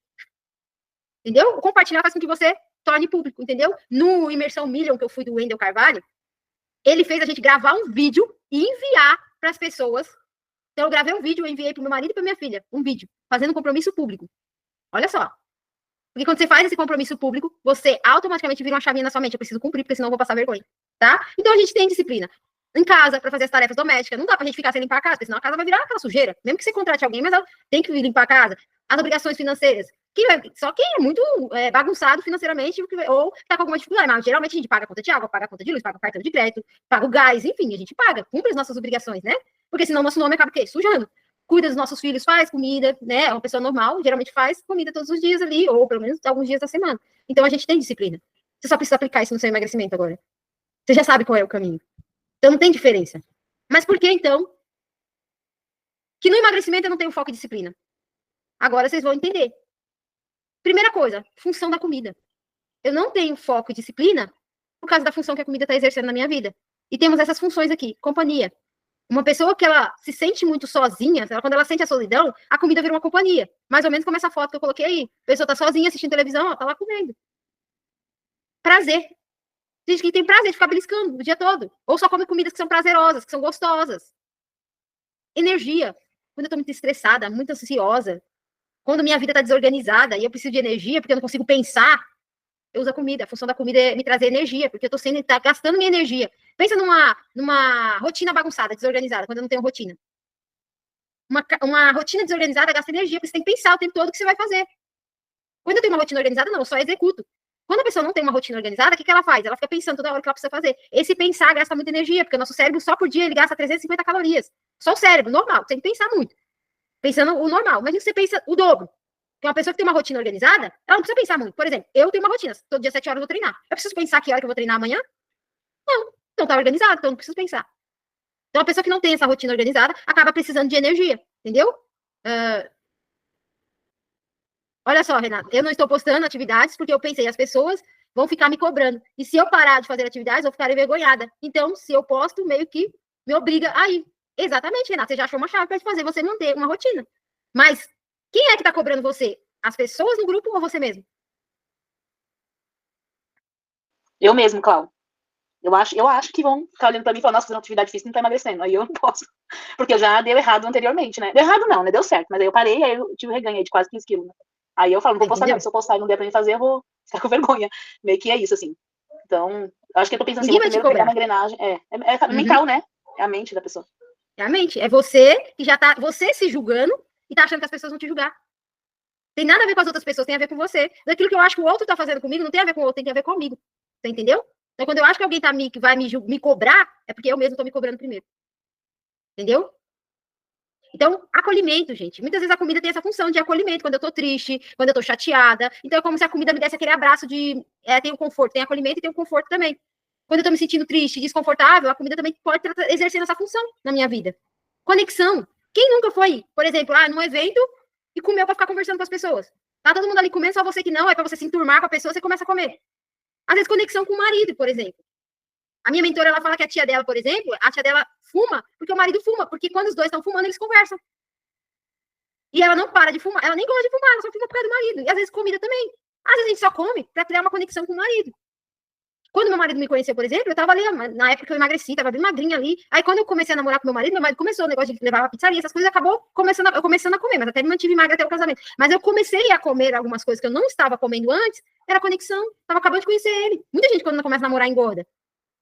Entendeu? O compartilhar faz com que você torne público, entendeu? No Imersão Million, que eu fui do Wendel Carvalho, ele fez a gente gravar um vídeo e enviar para as pessoas. Então, eu gravei um vídeo, eu enviei para o meu marido e para minha filha, um vídeo, fazendo um compromisso público. Olha só. Porque quando você faz esse compromisso público, você automaticamente vira uma chavinha na sua mente. Eu preciso cumprir, porque senão eu vou passar vergonha. Tá? Então, a gente tem disciplina em casa para fazer as tarefas domésticas. Não dá pra gente ficar sem limpar a casa, porque senão a casa vai virar aquela sujeira. Mesmo que você contrate alguém, mas ela tem que limpar a casa. As obrigações financeiras. Só quem é muito bagunçado financeiramente ou tá com alguma dificuldade. Mas geralmente a gente paga a conta de água, paga a conta de luz, paga o cartão de crédito, paga o gás, enfim, a gente paga, cumpre as nossas obrigações, né? Porque senão nosso nome acaba o quê? Sujando. Cuida dos nossos filhos, faz comida, né? É uma pessoa normal, geralmente faz comida todos os dias ali, ou pelo menos alguns dias da semana. Então a gente tem disciplina. Você só precisa aplicar isso no seu emagrecimento agora. Você já sabe qual é o caminho. Então não tem diferença. Mas por que então que no emagrecimento eu não tenho foco e disciplina? Agora vocês vão entender. Primeira coisa, função da comida. Eu não tenho foco e disciplina por causa da função que a comida está exercendo na minha vida. E temos essas funções aqui: companhia, Uma pessoa que ela se sente muito sozinha, quando ela sente a solidão, a comida vira uma companhia. Mais ou menos como essa foto que eu coloquei aí. A pessoa tá sozinha assistindo televisão, ó, tá lá comendo. Prazer. Tem gente que tem prazer de ficar beliscando o dia todo. Ou só come comidas que são prazerosas, que são gostosas. Energia. Quando eu tô muito estressada, muito ansiosa, quando minha vida tá desorganizada e eu preciso de energia porque eu não consigo pensar, eu uso a comida. A função da comida é me trazer energia, porque eu tô tá gastando minha energia. Pensa numa rotina bagunçada, desorganizada, quando eu não tenho rotina. Uma rotina desorganizada gasta energia, porque você tem que pensar o tempo todo o que você vai fazer. Quando eu tenho uma rotina organizada, não, eu só executo. Quando a pessoa não tem uma rotina organizada, o que ela faz? Ela fica pensando toda hora o que ela precisa fazer. Esse pensar gasta muita energia, porque o nosso cérebro só por dia ele gasta 350 calorias. Só o cérebro, normal, tem que pensar muito. Pensando o normal. Mas você pensa o dobro. Porque uma pessoa que tem uma rotina organizada, ela não precisa pensar muito. Por exemplo, eu tenho uma rotina, todo dia 7 horas eu vou treinar. Eu preciso pensar que hora que eu vou treinar amanhã? Não. Então tá organizado, então não preciso pensar. Então a pessoa que não tem essa rotina organizada acaba precisando de energia, entendeu? Olha só, Renata, eu não estou postando atividades porque eu pensei, as pessoas vão ficar me cobrando. E se eu parar de fazer atividades, eu vou ficar envergonhada. Então, se eu posto, meio que me obriga a ir. Exatamente, Renata, você já achou uma chave para fazer você manter uma rotina. Mas quem é que está cobrando você? As pessoas no grupo ou você mesmo? Eu mesmo, Cláudio. Eu acho que vão ficar olhando pra mim e falar, nossa, fazendo atividade física não tá emagrecendo. Aí eu não posso. Porque eu já deu errado anteriormente, né? Deu errado não, né? Deu certo. Mas aí eu parei, aí eu tive um reganho aí de quase 15 quilos. Né? Aí eu falo, não vou postar não. Se eu postar e não der pra mim fazer, eu vou ficar com vergonha. Meio que é isso, assim. Então, acho que eu tô pensando assim, Ninguém vou vai te primeiro pegar cobrar. uma engrenagem. É mental, né? É a mente da pessoa. É a mente. É você que já tá, você se julgando e tá achando que as pessoas vão te julgar. Tem nada a ver com as outras pessoas, tem a ver com você. Daquilo que eu acho que o outro tá fazendo comigo, não tem a ver com o outro, tem a ver comigo. Você entendeu? Então, quando eu acho que alguém tá que vai me cobrar, é porque eu mesmo tô me cobrando primeiro. Entendeu? Então, acolhimento, gente. Muitas vezes a comida tem essa função de acolhimento, quando eu tô triste, quando eu tô chateada. Então, é como se a comida me desse aquele abraço de. Tem o conforto, tem acolhimento e tem o conforto também. Quando eu tô me sentindo triste, desconfortável, a comida também pode exercer essa função na minha vida. Conexão. Quem nunca foi, por exemplo, num evento e comeu pra ficar conversando com as pessoas? Tá todo mundo ali comendo, só você que não, é pra você se enturmar com a pessoa, você começa a comer. Às vezes, conexão com o marido, por exemplo. A minha mentora, ela fala que a tia dela, por exemplo, a tia dela fuma porque o marido fuma, porque quando os dois estão fumando, eles conversam. E ela não para de fumar, ela nem gosta de fumar, ela só fuma por causa do marido. E às vezes comida também. Às vezes a gente só come pra criar uma conexão com o marido. Quando meu marido me conheceu, por exemplo, eu tava ali, na época que eu emagreci, tava bem magrinha ali. Aí quando eu comecei a namorar com meu marido começou o negócio de levar pra pizzaria, essas coisas, acabou eu começando a comer, mas até me mantive magra até o casamento. Mas eu comecei a comer algumas coisas que eu não estava comendo antes, era conexão, tava acabando de conhecer ele. Muita gente quando começa a namorar engorda.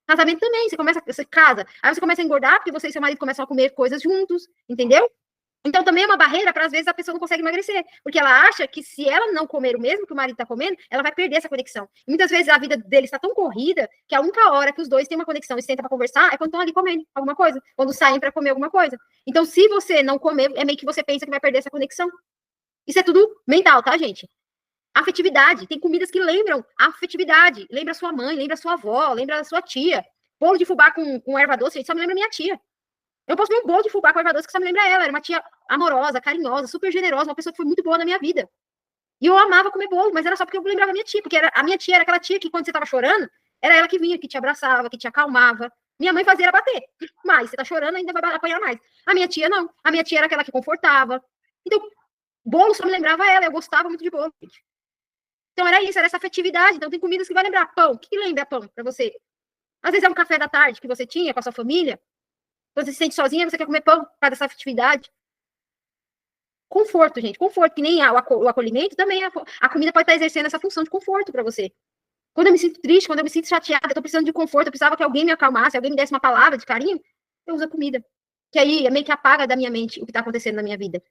Casamento também, você casa, aí você começa a engordar porque você e seu marido começam a comer coisas juntos, entendeu? Então, também é uma barreira para, às vezes, a pessoa não consegue emagrecer. Porque ela acha que se ela não comer o mesmo que o marido está comendo, ela vai perder essa conexão. E muitas vezes a vida deles está tão corrida que a única hora que os dois têm uma conexão e sentam para conversar é quando estão ali comendo alguma coisa, quando saem para comer alguma coisa. Então, se você não comer, é meio que você pensa que vai perder essa conexão. Isso é tudo mental, tá, gente? Afetividade. Tem comidas que lembram a afetividade. Lembra a sua mãe, lembra a sua avó, lembra a sua tia. Bolo de fubá com erva doce, gente, só me lembra minha tia. Eu posso ver um bolo de fubá com erva doce que só me lembra ela. Era uma tia amorosa, carinhosa, super generosa, uma pessoa que foi muito boa na minha vida. E eu amava comer bolo, mas era só porque eu lembrava a minha tia, porque a minha tia era aquela tia que quando você tava chorando, era ela que vinha, que te abraçava, que te acalmava. Minha mãe fazia era bater. Mas você tá chorando, ainda vai apanhar mais. A minha tia não. A minha tia era aquela que confortava. Então, bolo só me lembrava ela, eu gostava muito de bolo. Gente. Então era isso, era essa afetividade. Então tem comidas que vai lembrar pão. O que lembra pão pra você? Às vezes é um café da tarde que você tinha com a sua família. Quando você se sente sozinha, você quer comer pão por causa dessa afetividade. Conforto, gente. Conforto, que nem o acolhimento, também a comida pode estar exercendo essa função de conforto para você. Quando eu me sinto triste, quando eu me sinto chateada, eu tô precisando de conforto, eu precisava que alguém me acalmasse, alguém me desse uma palavra de carinho, eu uso a comida. Que aí é meio que apaga da minha mente o que tá acontecendo na minha vida.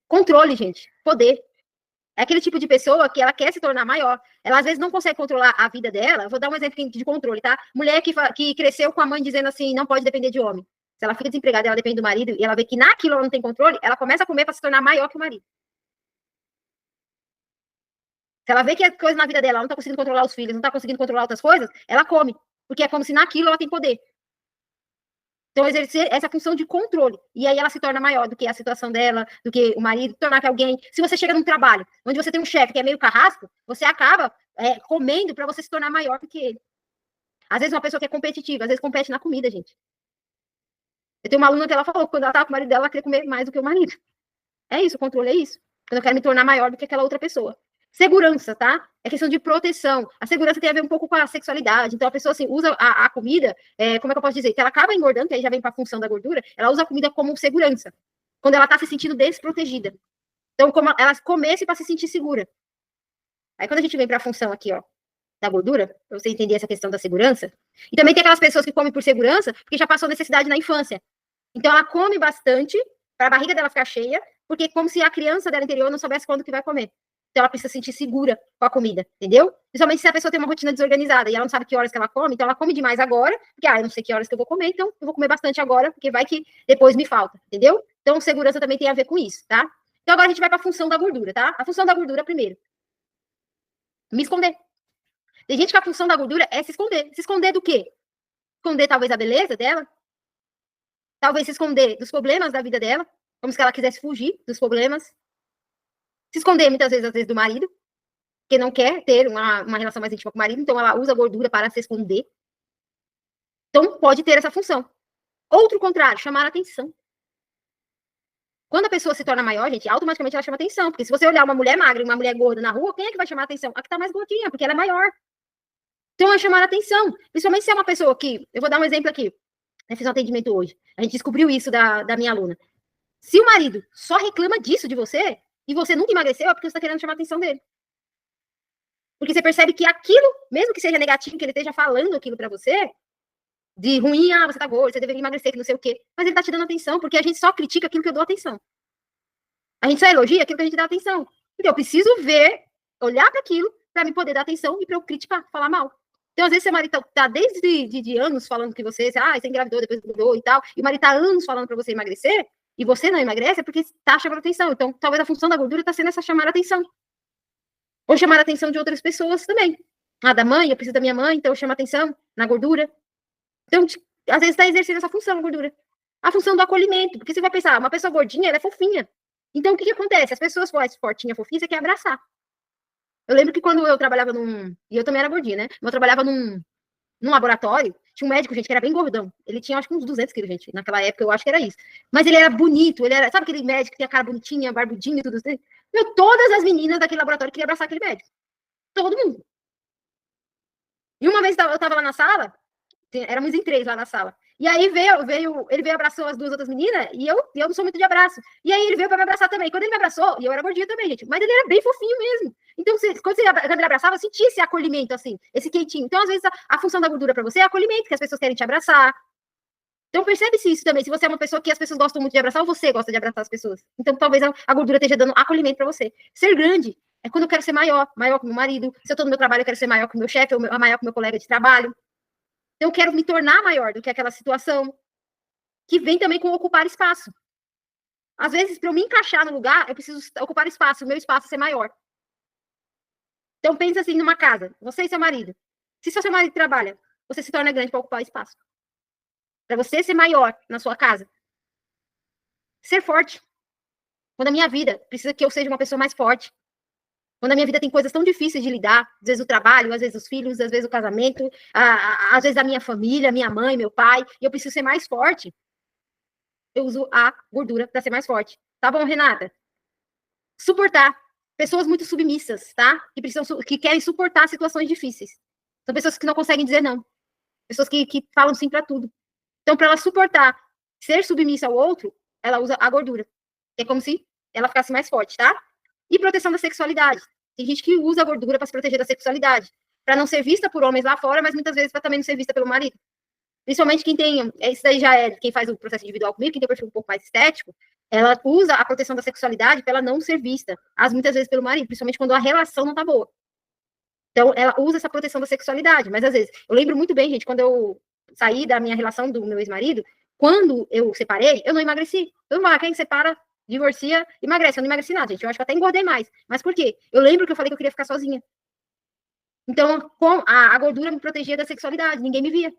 Controle, gente. Poder. É aquele tipo de pessoa que ela quer se tornar maior. Ela às vezes não consegue controlar a vida dela. Eu vou dar um exemplo de controle, tá? Mulher que cresceu com a mãe dizendo assim, não pode depender de homem. Se ela fica desempregada, ela depende do marido e ela vê que naquilo ela não tem controle, ela começa a comer para se tornar maior que o marido. Se ela vê que a coisa na vida dela, ela não tá conseguindo controlar os filhos, não tá conseguindo controlar outras coisas, ela come. Porque é como se naquilo ela tem poder. Então, exercer essa função de controle. E aí ela se torna maior do que a situação dela, do que o marido, tornar que alguém. Se você chega num trabalho onde você tem um chefe que é meio carrasco, você acaba comendo para você se tornar maior do que ele. Às vezes, uma pessoa que é competitiva, às vezes compete na comida, gente. Eu tenho uma aluna que ela falou que quando ela tava com o marido dela, ela queria comer mais do que o marido. É isso, o controle é isso. Quando eu quero me tornar maior do que aquela outra pessoa. Segurança, tá? É questão de proteção. A segurança tem a ver um pouco com a sexualidade. Então, a pessoa, assim, usa a comida, como é que eu posso dizer? Que ela acaba engordando, que aí já vem para a função da gordura, ela usa a comida como segurança. Quando ela tá se sentindo desprotegida. Então, como ela comesse para se sentir segura. Aí, quando a gente vem para a função aqui, ó, da gordura, para você entender essa questão da segurança. E também tem aquelas pessoas que comem por segurança, porque já passou necessidade na infância. Então, ela come bastante, para a barriga dela ficar cheia, porque como se a criança dela interior não soubesse quando que vai comer. Então, ela precisa se sentir segura com a comida, entendeu? Principalmente se a pessoa tem uma rotina desorganizada e ela não sabe que horas que ela come, então ela come demais agora, porque, eu não sei que horas que eu vou comer, então eu vou comer bastante agora, porque vai que depois me falta, entendeu? Então, segurança também tem a ver com isso, tá? Então, agora a gente vai para a função da gordura, tá? A função da gordura, primeiro, me esconder. Tem gente que a função da gordura é se esconder. Se esconder do quê? Esconder, talvez, a beleza dela, talvez se esconder dos problemas da vida dela, como se ela quisesse fugir dos problemas, se esconder muitas vezes, às vezes, do marido, que não quer ter uma relação mais íntima com o marido, então ela usa a gordura para se esconder. Então, pode ter essa função. Outro contrário, chamar a atenção. Quando a pessoa se torna maior, gente, automaticamente ela chama atenção, porque se você olhar uma mulher magra e uma mulher gorda na rua, quem é que vai chamar a atenção? A que tá mais gordinha, porque ela é maior. Então, é chamar a atenção. Principalmente se é uma pessoa que, eu vou dar um exemplo aqui, eu fiz um atendimento hoje, a gente descobriu isso da minha aluna. Se o marido só reclama disso de você, e você nunca emagreceu, é porque você está querendo chamar a atenção dele. Porque você percebe que aquilo, mesmo que seja negativo, que ele esteja falando aquilo para você, de ruim, você tá gordo, você deveria emagrecer, que não sei o quê, mas ele tá te dando atenção, porque a gente só critica aquilo que eu dou atenção. A gente só elogia aquilo que a gente dá atenção. Então, eu preciso ver, olhar para aquilo, para me poder dar atenção e para eu criticar, falar mal. Então, às vezes, seu marido tá desde de anos falando que você engravidou, depois mudou e tal, e o marido tá anos falando para você emagrecer, e você não emagrece, é porque tá chamando atenção. Então, talvez a função da gordura tá sendo essa chamar a atenção. Ou chamar a atenção de outras pessoas também. Da mãe, eu preciso da minha mãe, então eu chamo a atenção na gordura. Então, às vezes está exercendo essa função, a gordura. A função do acolhimento, porque você vai pensar, uma pessoa gordinha, ela é fofinha. Então, o que acontece? As pessoas fortinhas, fofinhas, você quer abraçar. Eu lembro que quando eu trabalhava e eu também era gordinha, né? Eu trabalhava num laboratório, tinha um médico, gente, que era bem gordão. Ele tinha, acho que uns 200 quilos, gente. Naquela época, eu acho que era isso. Mas ele era bonito, sabe aquele médico que tem a cara bonitinha, barbudinha e tudo assim? Todas as meninas daquele laboratório queriam abraçar aquele médico. Todo mundo. E uma vez eu tava lá na sala, éramos em 3 lá na sala. E aí ele veio, abraçou as 2 outras meninas, e eu não sou muito de abraço. E aí ele veio para me abraçar também. Quando ele me abraçou, e eu era gordinha também, gente, mas ele era bem fofinho mesmo. Então, quando ele abraçava, eu sentia esse acolhimento, assim, esse quentinho. Então, às vezes, a função da gordura para você é acolhimento, que as pessoas querem te abraçar. Então, percebe-se isso também. Se você é uma pessoa que as pessoas gostam muito de abraçar, ou você gosta de abraçar as pessoas. Então, talvez a gordura esteja dando acolhimento para você. Ser grande é quando eu quero ser maior que o meu marido. Se eu tô no meu trabalho, eu quero ser maior que o meu chefe, ou maior que o meu colega de trabalho. Então, eu quero me tornar maior do que aquela situação, que vem também com ocupar espaço. Às vezes, para eu me encaixar no lugar, eu preciso ocupar espaço, o meu espaço ser maior. Então, pensa assim numa casa, você e seu marido. Se seu marido trabalha, você se torna grande para ocupar espaço. Para você ser maior na sua casa. Ser forte. Quando a minha vida precisa que eu seja uma pessoa mais forte. Quando a minha vida tem coisas tão difíceis de lidar, às vezes o trabalho, às vezes os filhos, às vezes o casamento, às vezes a minha família, minha mãe, meu pai, e eu preciso ser mais forte, eu uso a gordura para ser mais forte. Tá bom, Renata? Suportar. Pessoas muito submissas, tá? Que querem suportar situações difíceis. São pessoas que não conseguem dizer não. Pessoas que falam sim para tudo. Então, para ela suportar ser submissa ao outro, ela usa a gordura. É como se ela ficasse mais forte, tá? E proteção da sexualidade. Tem gente que usa a gordura para se proteger da sexualidade, para não ser vista por homens lá fora, mas muitas vezes para também não ser vista pelo marido. Principalmente quem tem, isso daí já é quem faz o processo individual comigo, quem tem um perfil um pouco mais estético, ela usa a proteção da sexualidade para ela não ser vista, muitas vezes pelo marido, principalmente quando a relação não tá boa. Então, ela usa essa proteção da sexualidade, mas às vezes, eu lembro muito bem, gente, quando eu saí da minha relação do meu ex-marido, quando eu separei, eu não emagreci. Eu não, quem separa, divorcia, emagrece. Eu não emagreci nada, gente. Eu acho que eu até engordei mais. Mas por quê? Eu lembro que eu falei que eu queria ficar sozinha. Então, a gordura me protegia da sexualidade, ninguém me via.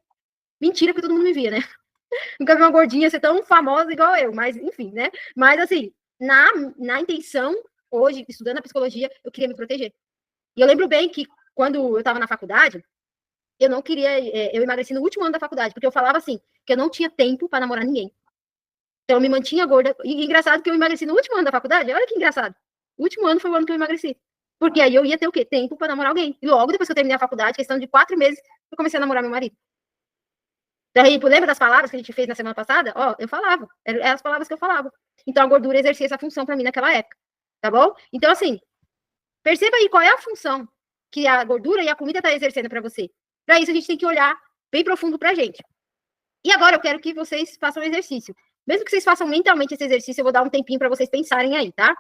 Mentira, porque todo mundo me via, né? Nunca vi uma gordinha ser tão famosa igual eu, mas enfim, né? Mas assim, na intenção, hoje, estudando a psicologia, eu queria me proteger. E eu lembro bem que quando eu estava na faculdade, eu não queria, eu emagreci no último ano da faculdade, porque eu falava assim, que eu não tinha tempo para namorar ninguém. Então, eu me mantinha gorda. E engraçado que eu emagreci no último ano da faculdade. Olha que engraçado. O último ano foi o ano que eu emagreci. Porque aí eu ia ter o quê? Tempo para namorar alguém. E logo depois que eu terminei a faculdade, questão de 4 meses, eu comecei a namorar meu marido. Daí, lembra das palavras que a gente fez na semana passada? Ó, eu falava. Eram as palavras que eu falava. Então, a gordura exercia essa função para mim naquela época. Tá bom? Então, assim, perceba aí qual é a função que a gordura e a comida tá exercendo para você. Para isso, a gente tem que olhar bem profundo pra gente. E agora eu quero que vocês façam um exercício. Mesmo que vocês façam mentalmente esse exercício, eu vou dar um tempinho para vocês pensarem aí, tá?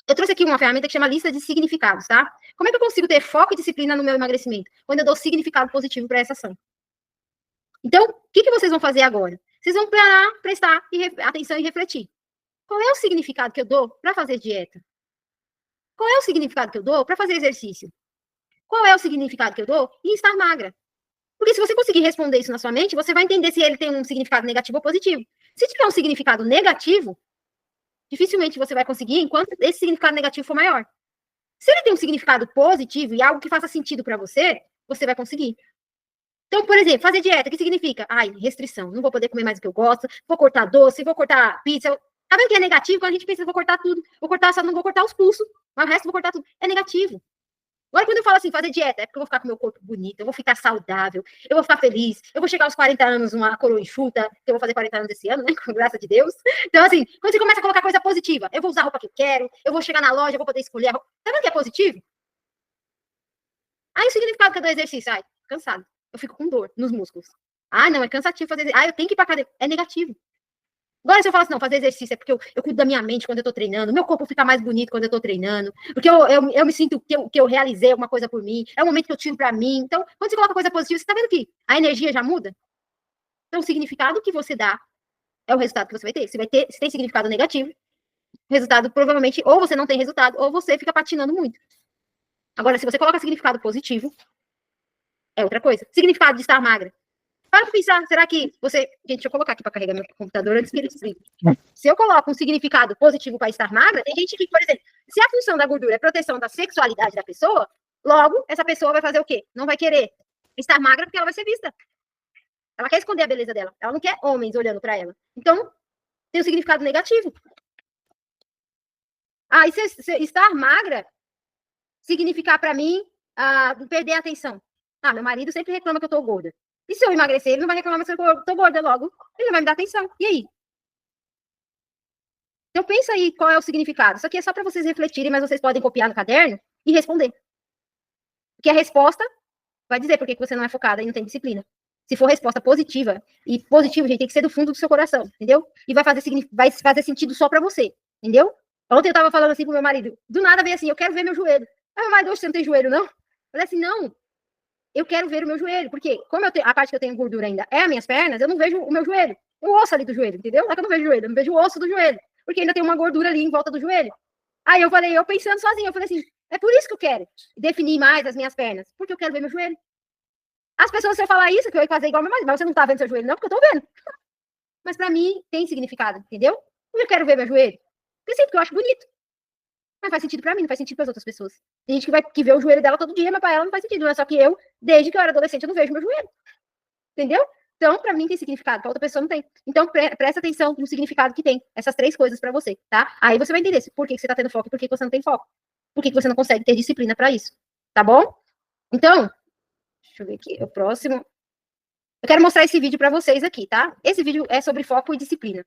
Eu trouxe aqui uma ferramenta que chama lista de significados, tá? Como é que eu consigo ter foco e disciplina no meu emagrecimento? Quando eu dou significado positivo para essa ação. Então, o que vocês vão fazer agora? Vocês vão parar, prestar atenção e refletir. Qual é o significado que eu dou para fazer dieta? Qual é o significado que eu dou para fazer exercício? Qual é o significado que eu dou em estar magra? Porque se você conseguir responder isso na sua mente, você vai entender se ele tem um significado negativo ou positivo. Se tiver um significado negativo, dificilmente você vai conseguir enquanto esse significado negativo for maior. Se ele tem um significado positivo e algo que faça sentido para você, você vai conseguir. Então, por exemplo, fazer dieta, o que significa? Ai, restrição, não vou poder comer mais o que eu gosto, vou cortar doce, vou cortar pizza. Tá vendo que é negativo? Quando a gente pensa, vou cortar tudo, vou cortar, só não vou cortar os pulsos, mas o resto vou cortar tudo. É negativo. Agora, quando eu falo assim, fazer dieta, é porque eu vou ficar com o meu corpo bonito, eu vou ficar saudável, eu vou ficar feliz, eu vou chegar aos 40 anos, uma coroa enxuta, que eu vou fazer 40 anos esse ano, né, com graça de Deus. Então, assim, quando você começa a colocar coisa positiva, eu vou usar a roupa que eu quero, eu vou chegar na loja, eu vou poder escolher a roupa. Tá vendo que é positivo? Aí o significado que eu dou exercício, ai, cansado, eu fico com dor nos músculos. Ah, não, é cansativo fazer exercício. Ah, eu tenho que ir pra academia. É negativo. Agora, se eu falo assim, não, fazer exercício é porque eu cuido da minha mente quando eu tô treinando, meu corpo fica mais bonito quando eu tô treinando, porque eu me sinto que eu realizei alguma coisa por mim, é um momento que eu tiro pra mim. Então, quando você coloca coisa positiva, você tá vendo que a energia já muda? Então, o significado que você dá é o resultado que você vai ter. Se tem significado negativo, o resultado provavelmente, ou você não tem resultado, ou você fica patinando muito. Agora, se você coloca significado positivo, é outra coisa. Significado de estar magra. Para pensar, será que você... Gente, deixa eu colocar aqui para carregar meu computador antes que ele desligue. Se eu coloco um significado positivo para estar magra, tem gente que, por exemplo, se a função da gordura é proteção da sexualidade da pessoa, logo, essa pessoa vai fazer o quê? Não vai querer estar magra porque ela vai ser vista. Ela quer esconder a beleza dela. Ela não quer homens olhando para ela. Então, tem um significado negativo. Ah, e se estar magra significar para mim perder a atenção. Ah, meu marido sempre reclama que eu tô gorda. E se eu emagrecer, ele não vai reclamar que eu tô gorda logo. Ele não vai me dar atenção. E aí? Então, pensa aí qual é o significado. Isso aqui é só para vocês refletirem, mas vocês podem copiar no caderno e responder. Porque a resposta vai dizer por que você não é focada e não tem disciplina. Se for resposta positiva, e positivo, gente, tem que ser do fundo do seu coração, entendeu? E vai fazer sentido só para você, entendeu? Ontem eu tava falando assim pro meu marido, do nada veio assim, eu quero ver meu joelho. Aí meu marido, você não tem joelho, não? Eu falei assim, não. Eu quero ver o meu joelho, porque como a parte que eu tenho gordura ainda é as minhas pernas, eu não vejo o meu joelho, o osso ali do joelho, entendeu? Não é que eu não vejo o joelho, eu não vejo o osso do joelho, porque ainda tem uma gordura ali em volta do joelho. Aí eu falei, eu pensando sozinha, eu falei assim, é por isso que eu quero definir mais as minhas pernas, porque eu quero ver meu joelho. As pessoas, se eu falar isso, que eu ia fazer igual meu marido, mas você não tá vendo seu joelho não, porque eu tô vendo. Mas pra mim tem significado, entendeu? Eu quero ver meu joelho, porque sempre que eu acho bonito. Mas faz sentido pra mim, não faz sentido pras outras pessoas. Tem gente que vê o joelho dela todo dia, mas pra ela não faz sentido. Não é só que eu, desde que eu era adolescente, eu não vejo meu joelho. Entendeu? Então, pra mim tem significado, pra outra pessoa não tem. Então, presta atenção no significado que tem essas 3 coisas pra você, tá? Aí você vai entender por que você tá tendo foco e por que você não tem foco. Por que você não consegue ter disciplina pra isso. Tá bom? Então, deixa eu ver aqui, o próximo. Eu quero mostrar esse vídeo pra vocês aqui, tá? Esse vídeo é sobre foco e disciplina.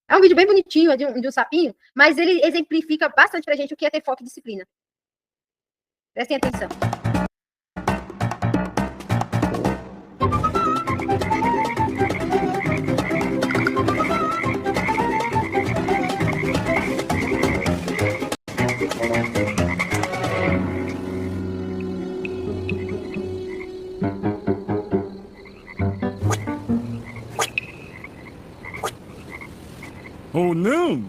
É um vídeo bem bonitinho, é de um sapinho, mas ele exemplifica bastante pra gente o que é ter foco e disciplina. Prestem atenção. Oh, não!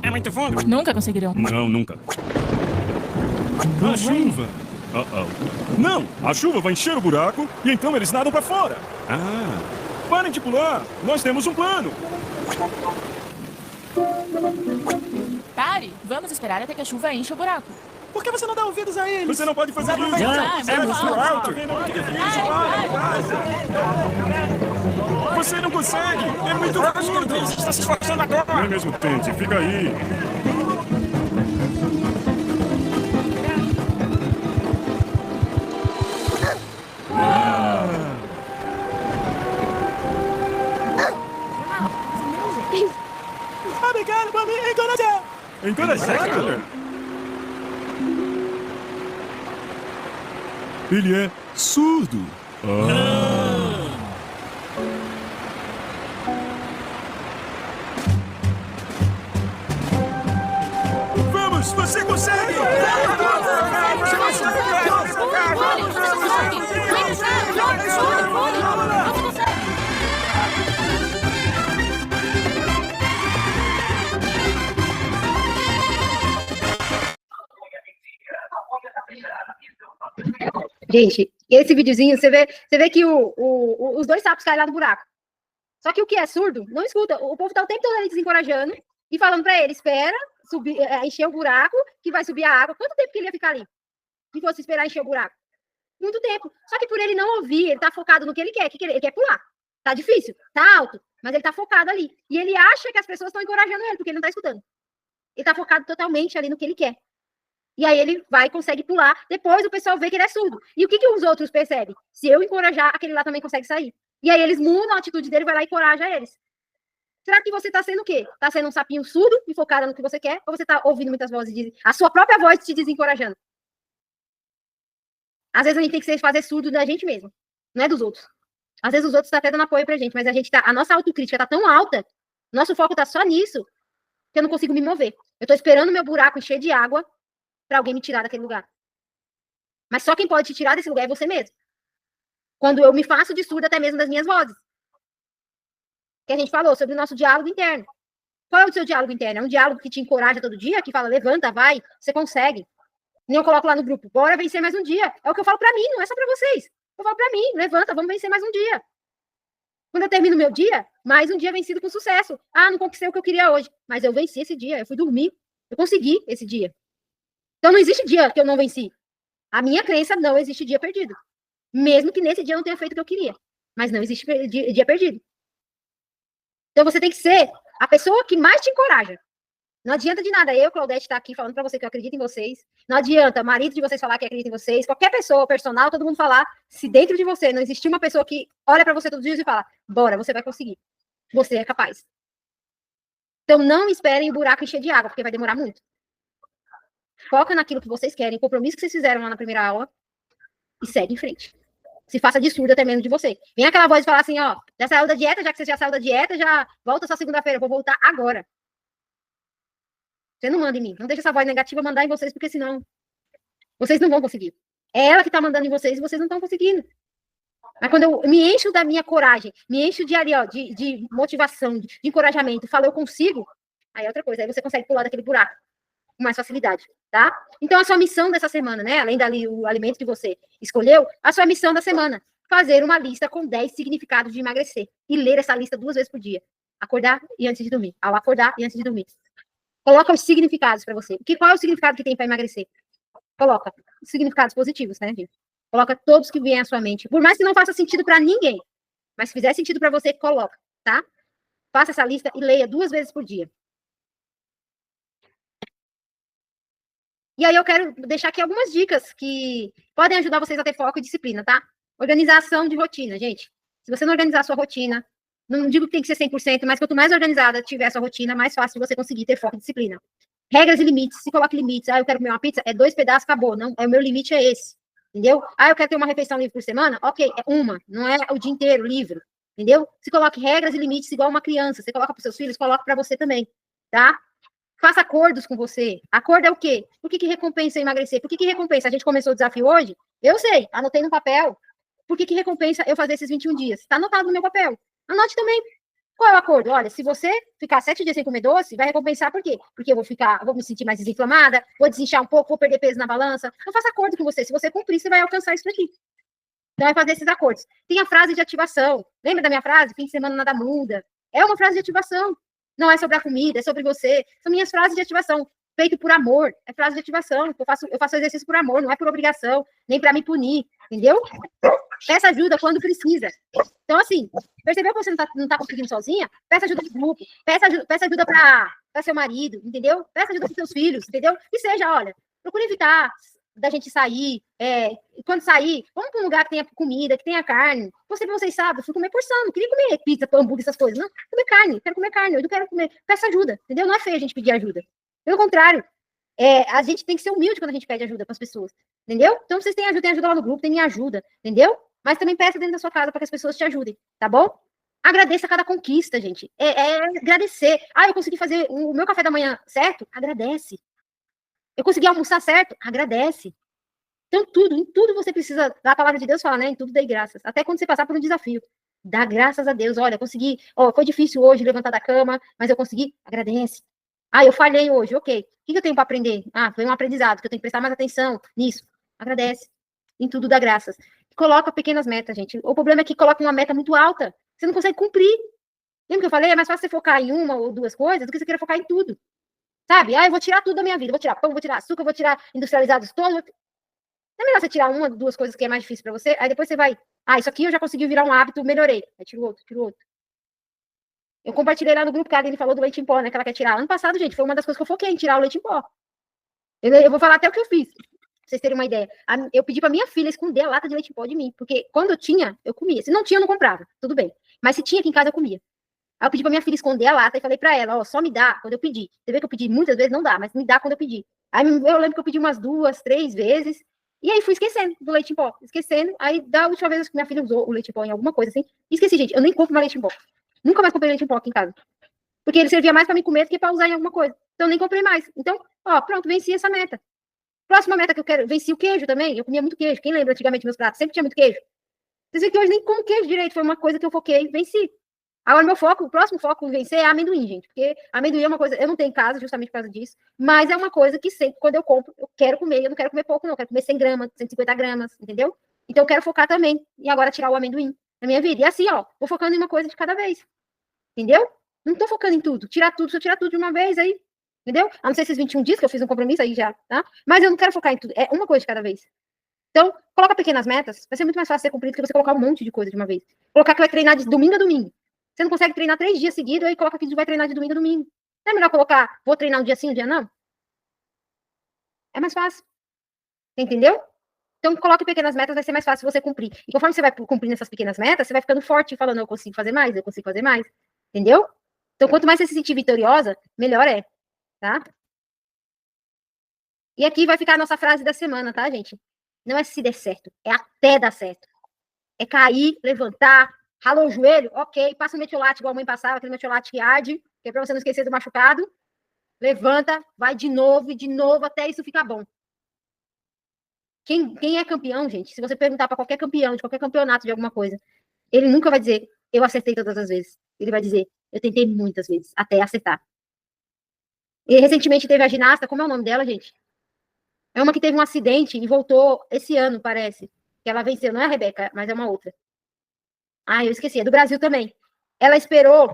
É muito fundo. Nunca conseguirão. Não, nunca. A chuva! Uh-oh. Não! A chuva vai encher o buraco e então eles nadam pra fora. Ah! Parem de pular! Nós temos um plano! Pare! Vamos esperar até que a chuva encha o buraco. Por que você não dá ouvidos a eles? Você não pode fazer isso! vai, É muito vai, alto! Você não consegue! É muito fundo! Você está se esforçando agora. Nem mesmo tente, fica aí! Obrigado por me encorajar. Encorajado! Ele é surdo! Vamos, você consegue! Gente, esse videozinho, você vê que os dois sapos caem lá no buraco. Só que o que é surdo, não escuta. O povo tá o tempo todo ali desencorajando e falando pra ele, espera subir, encher o buraco, que vai subir a água. Quanto tempo que ele ia ficar ali? Se fosse esperar encher o buraco? Muito tempo. Só que por ele não ouvir, ele tá focado no que ele quer. Ele quer pular. Tá difícil, tá alto, mas ele tá focado ali. E ele acha que as pessoas estão encorajando ele, porque ele não tá escutando. Ele tá focado totalmente ali no que ele quer. E aí ele vai, consegue pular. Depois o pessoal vê que ele é surdo. E o que os outros percebem? Se eu encorajar, aquele lá também consegue sair. E aí eles mudam a atitude dele, vai lá e encoraja eles. Será que você tá sendo o quê? Tá sendo um sapinho surdo e focado no que você quer? Ou você tá ouvindo muitas vozes, a sua própria voz te desencorajando? Às vezes a gente tem que fazer surdo da gente mesmo, não é dos outros. Às vezes os outros tá até dando apoio pra gente, mas a nossa autocrítica tá tão alta, nosso foco tá só nisso, que eu não consigo me mover. Eu tô esperando meu buraco encher de água para alguém me tirar daquele lugar. Mas só quem pode te tirar desse lugar é você mesmo. Quando eu me faço de surdo até mesmo das minhas vozes. Que a gente falou sobre o nosso diálogo interno. Qual é o seu diálogo interno? É um diálogo que te encoraja todo dia, que fala, levanta, vai, você consegue. Nem eu coloco lá no grupo, bora vencer mais um dia. É o que eu falo pra mim, não é só pra vocês. Eu falo pra mim, levanta, vamos vencer mais um dia. Quando eu termino meu dia, mais um dia vencido com sucesso. Ah, não conquistei o que eu queria hoje, mas eu venci esse dia, eu fui dormir, eu consegui esse dia. Então não existe dia que eu não venci. A minha crença, não existe dia perdido. Mesmo que nesse dia eu não tenha feito o que eu queria. Mas não existe dia perdido. Então você tem que ser a pessoa que mais te encoraja. Não adianta de nada eu, Claudete, estar aqui falando pra você que eu acredito em vocês. Não adianta marido de vocês falar que acredita em vocês. Qualquer pessoa, personal, todo mundo falar. Se dentro de você não existir uma pessoa que olha pra você todos os dias e fala, bora, você vai conseguir. Você é capaz. Então não esperem o buraco encher de água, porque vai demorar muito. Foca naquilo que vocês querem, compromisso que vocês fizeram lá na primeira aula e segue em frente. Se faça de surdo até mesmo de você. Vem aquela voz e falar assim, ó, já saiu da dieta, já que você já saiu da dieta, já volta só segunda-feira, eu vou voltar agora. Você não manda em mim. Não deixa essa voz negativa mandar em vocês, porque senão vocês não vão conseguir. É ela que tá mandando em vocês e vocês não estão conseguindo. Mas quando eu me encho da minha coragem, me encho de ali, ó, de motivação, de encorajamento, falo eu consigo, aí é outra coisa, aí você consegue pular daquele buraco com mais facilidade, tá? Então, a sua missão dessa semana, né? Além dali o alimento que você escolheu, a sua missão da semana, fazer uma lista com 10 significados de emagrecer. E ler essa lista 2 vezes por dia. Acordar e antes de dormir. Ao acordar e antes de dormir. Coloca os significados para você. Qual é o significado que tem para emagrecer? Coloca os significados positivos, né, gente? Coloca todos que vêm à sua mente. Por mais que não faça sentido para ninguém, mas se fizer sentido para você, coloca, tá? Faça essa lista e leia 2 vezes por dia. E aí eu quero deixar aqui algumas dicas que podem ajudar vocês a ter foco e disciplina, tá? Organização de rotina, gente. Se você não organizar a sua rotina, não digo que tem que ser 100%, mas quanto mais organizada tiver a sua rotina, mais fácil você conseguir ter foco e disciplina. Regras e limites, se coloque limites. Ah, eu quero comer uma pizza, é 2 pedaços, acabou. Não, o meu limite é esse, entendeu? Ah, eu quero ter uma refeição livre por semana, ok, é uma, não é o dia inteiro livre, entendeu? Se coloque regras e limites igual uma criança. Você coloca para os seus filhos, coloca para você também, tá? Faça acordos com você. Acordo é o quê? Por que recompensa emagrecer? Por que recompensa? A gente começou o desafio hoje? Eu sei, anotei no papel. Por que recompensa eu fazer esses 21 dias? Está anotado no meu papel. Anote também. Qual é o acordo? Olha, se você ficar 7 dias sem comer doce, vai recompensar por quê? Porque eu vou me sentir mais desinflamada, vou desinchar um pouco, vou perder peso na balança. Não faça acordo com você. Se você cumprir, você vai alcançar isso daqui. Então, vai fazer esses acordos. Tem a frase de ativação. Lembra da minha frase? Fim de semana nada muda. É uma frase de ativação. Não é sobre a comida, é sobre você. São minhas frases de ativação. feito por amor, é frase de ativação. Eu faço exercício por amor, não é por obrigação, nem para me punir, entendeu? Peça ajuda quando precisa. Então, assim, percebeu que você não tá conseguindo sozinha? Peça ajuda pro grupo, peça ajuda para seu marido, entendeu? Peça ajuda para seus filhos, entendeu? E seja, olha, procure evitar da gente sair, quando sair, vamos para um lugar que tenha comida, que tenha carne. Vocês sabem, eu fui comer porção, não queria comer pizza, hambúrguer, essas coisas, não. Quero comer carne, eu não quero comer, peça ajuda, entendeu? Não é feio a gente pedir ajuda. Pelo contrário, a gente tem que ser humilde quando a gente pede ajuda para as pessoas, entendeu? Então, vocês têm ajuda lá no grupo, tem minha ajuda, entendeu? Mas também peça dentro da sua casa para que as pessoas te ajudem, tá bom? Agradeça cada conquista, gente. Agradecer. Eu consegui fazer o meu café da manhã certo? Agradece. Eu consegui almoçar certo? Agradece. Então, em tudo você precisa, a palavra de Deus fala, né? Em tudo dê graças. Até quando você passar por um desafio. Dá graças a Deus. Olha, consegui. Foi difícil hoje levantar da cama, mas eu consegui. Agradece. Eu falhei hoje. Ok. O que eu tenho para aprender? Foi um aprendizado, que eu tenho que prestar mais atenção nisso. Agradece. Em tudo dá graças. Coloca pequenas metas, gente. O problema é que coloca uma meta muito alta. Você não consegue cumprir. Lembra que eu falei? É mais fácil você focar em uma ou duas coisas do que você queira focar em tudo. Sabe? Eu vou tirar tudo da minha vida. Vou tirar pão, vou tirar açúcar, vou tirar industrializados todos. Não é melhor você tirar uma, duas coisas que é mais difícil para você? Aí depois você vai... isso aqui eu já consegui virar um hábito, melhorei. Aí tiro outro. Eu compartilhei lá no grupo que a Aline falou do leite em pó, né? Que ela quer tirar. Ano passado, gente, foi uma das coisas que eu foquei em tirar o leite em pó. Eu vou falar até o que eu fiz. Pra vocês terem uma ideia. Eu pedi pra minha filha esconder a lata de leite em pó de mim. Porque quando eu tinha, eu comia. Se não tinha, eu não comprava. Tudo bem. Mas se tinha aqui em casa, eu comia. Aí eu pedi pra minha filha esconder a lata e falei pra ela, só me dá quando eu pedir. Você vê que eu pedi muitas vezes, não dá, mas me dá quando eu pedir. Aí eu lembro que eu pedi umas 2, 3 vezes. E aí fui esquecendo do leite em pó. Esquecendo. Aí da última vez que minha filha usou o leite em pó em alguma coisa assim. Esqueci, gente. Eu nem compro mais leite em pó. Nunca mais comprei leite em pó aqui em casa. Porque ele servia mais pra me comer do que pra usar em alguma coisa. Então eu nem comprei mais. Então, pronto, venci essa meta. Próxima meta que eu quero, venci o queijo também. Eu comia muito queijo. Quem lembra antigamente meus pratos? Sempre tinha muito queijo. Vocês veem que hoje nem como queijo direito. Foi uma coisa que eu foquei, venci. Agora, o próximo foco em vencer é amendoim, gente. Porque amendoim é uma coisa, eu não tenho em casa justamente por causa disso, mas é uma coisa que sempre, quando eu compro, eu quero comer. Eu não quero comer pouco, não. Eu quero comer 100 gramas, 150 gramas, entendeu? Então, eu quero focar também. E agora, tirar o amendoim da minha vida. E assim, vou focando em uma coisa de cada vez. Entendeu? Não tô focando em tudo. Se eu tirar tudo de uma vez, aí, entendeu? A não ser esses 21 dias que eu fiz um compromisso aí já, tá? Mas eu não quero focar em tudo. É uma coisa de cada vez. Então, coloca pequenas metas. Vai ser muito mais fácil ser cumprido que você colocar um monte de coisa de uma vez. Colocar que vai treinar de domingo a domingo. Você não consegue treinar 3 dias seguidos, aí coloca que vai treinar de domingo a domingo. Não é melhor colocar, vou treinar um dia sim, um dia não? É mais fácil. Entendeu? Então, coloque pequenas metas, vai ser mais fácil você cumprir. E conforme você vai cumprindo essas pequenas metas, você vai ficando forte, falando, eu consigo fazer mais, eu consigo fazer mais. Entendeu? Então, quanto mais você se sentir vitoriosa, melhor é. Tá? E aqui vai ficar a nossa frase da semana, tá, gente? Não é se der certo, é até dar certo. É cair, levantar, ralou o joelho, ok, passa o metiolate igual a mãe passava, aquele metiolate que arde, que é pra você não esquecer do machucado. Levanta, vai de novo, até isso ficar bom. Quem é campeão, gente, se você perguntar para qualquer campeão, de qualquer campeonato de alguma coisa, ele nunca vai dizer, eu acertei todas as vezes. Ele vai dizer, eu tentei muitas vezes, até acertar. E recentemente teve a ginasta, como é o nome dela, gente? É uma que teve um acidente e voltou esse ano, parece. Que ela venceu, não é a Rebeca, mas é uma outra. Eu esqueci, é do Brasil também. Ela esperou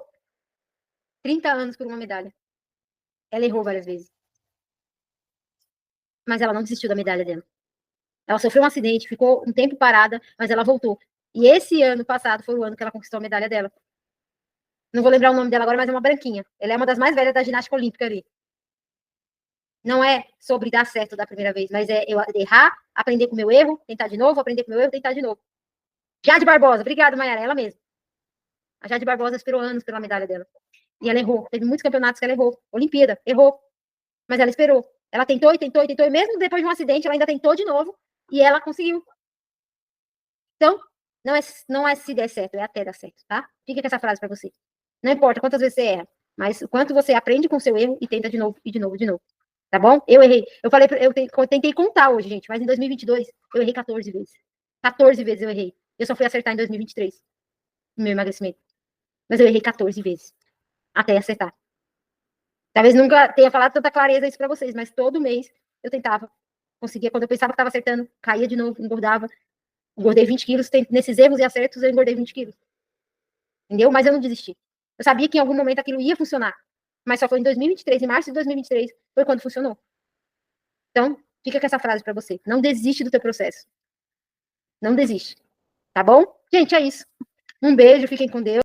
30 anos por uma medalha. Ela errou várias vezes. Mas ela não desistiu da medalha dela. Ela sofreu um acidente, ficou um tempo parada, mas ela voltou. E esse ano passado foi o ano que ela conquistou a medalha dela. Não vou lembrar o nome dela agora, mas é uma branquinha. Ela é uma das mais velhas da ginástica olímpica ali. Não é sobre dar certo da primeira vez, mas é eu errar, aprender com o meu erro, tentar de novo, aprender com o meu erro, tentar de novo. Jade Barbosa, obrigada, Mayara, ela mesma. A Jade Barbosa esperou anos pela medalha dela. E ela errou. Teve muitos campeonatos que ela errou. Olimpíada, errou. Mas ela esperou. Ela tentou, e mesmo depois de um acidente, ela ainda tentou de novo. E ela conseguiu. Então, não é se der certo, é até dar certo, tá? Fica com essa frase pra você. Não importa quantas vezes você erra, mas o quanto você aprende com o seu erro e tenta de novo, e de novo, de novo. Tá bom? Eu errei. Eu tentei contar hoje, gente, mas em 2022 eu errei 14 vezes. 14 vezes eu errei. Eu só fui acertar em 2023 no meu emagrecimento. Mas eu errei 14 vezes. Até acertar. Talvez nunca tenha falado tanta clareza isso pra vocês, mas todo mês eu tentava. Conseguia, quando eu pensava que estava acertando, caía de novo, engordava. Engordei 20 quilos. Nesses erros e acertos, eu engordei 20 quilos. Entendeu? Mas eu não desisti. Eu sabia que em algum momento aquilo ia funcionar. Mas só foi em 2023, em março de 2023, foi quando funcionou. Então, fica com essa frase para você. Não desiste do teu processo. Não desiste. Tá bom? Gente, é isso. Um beijo, fiquem com Deus.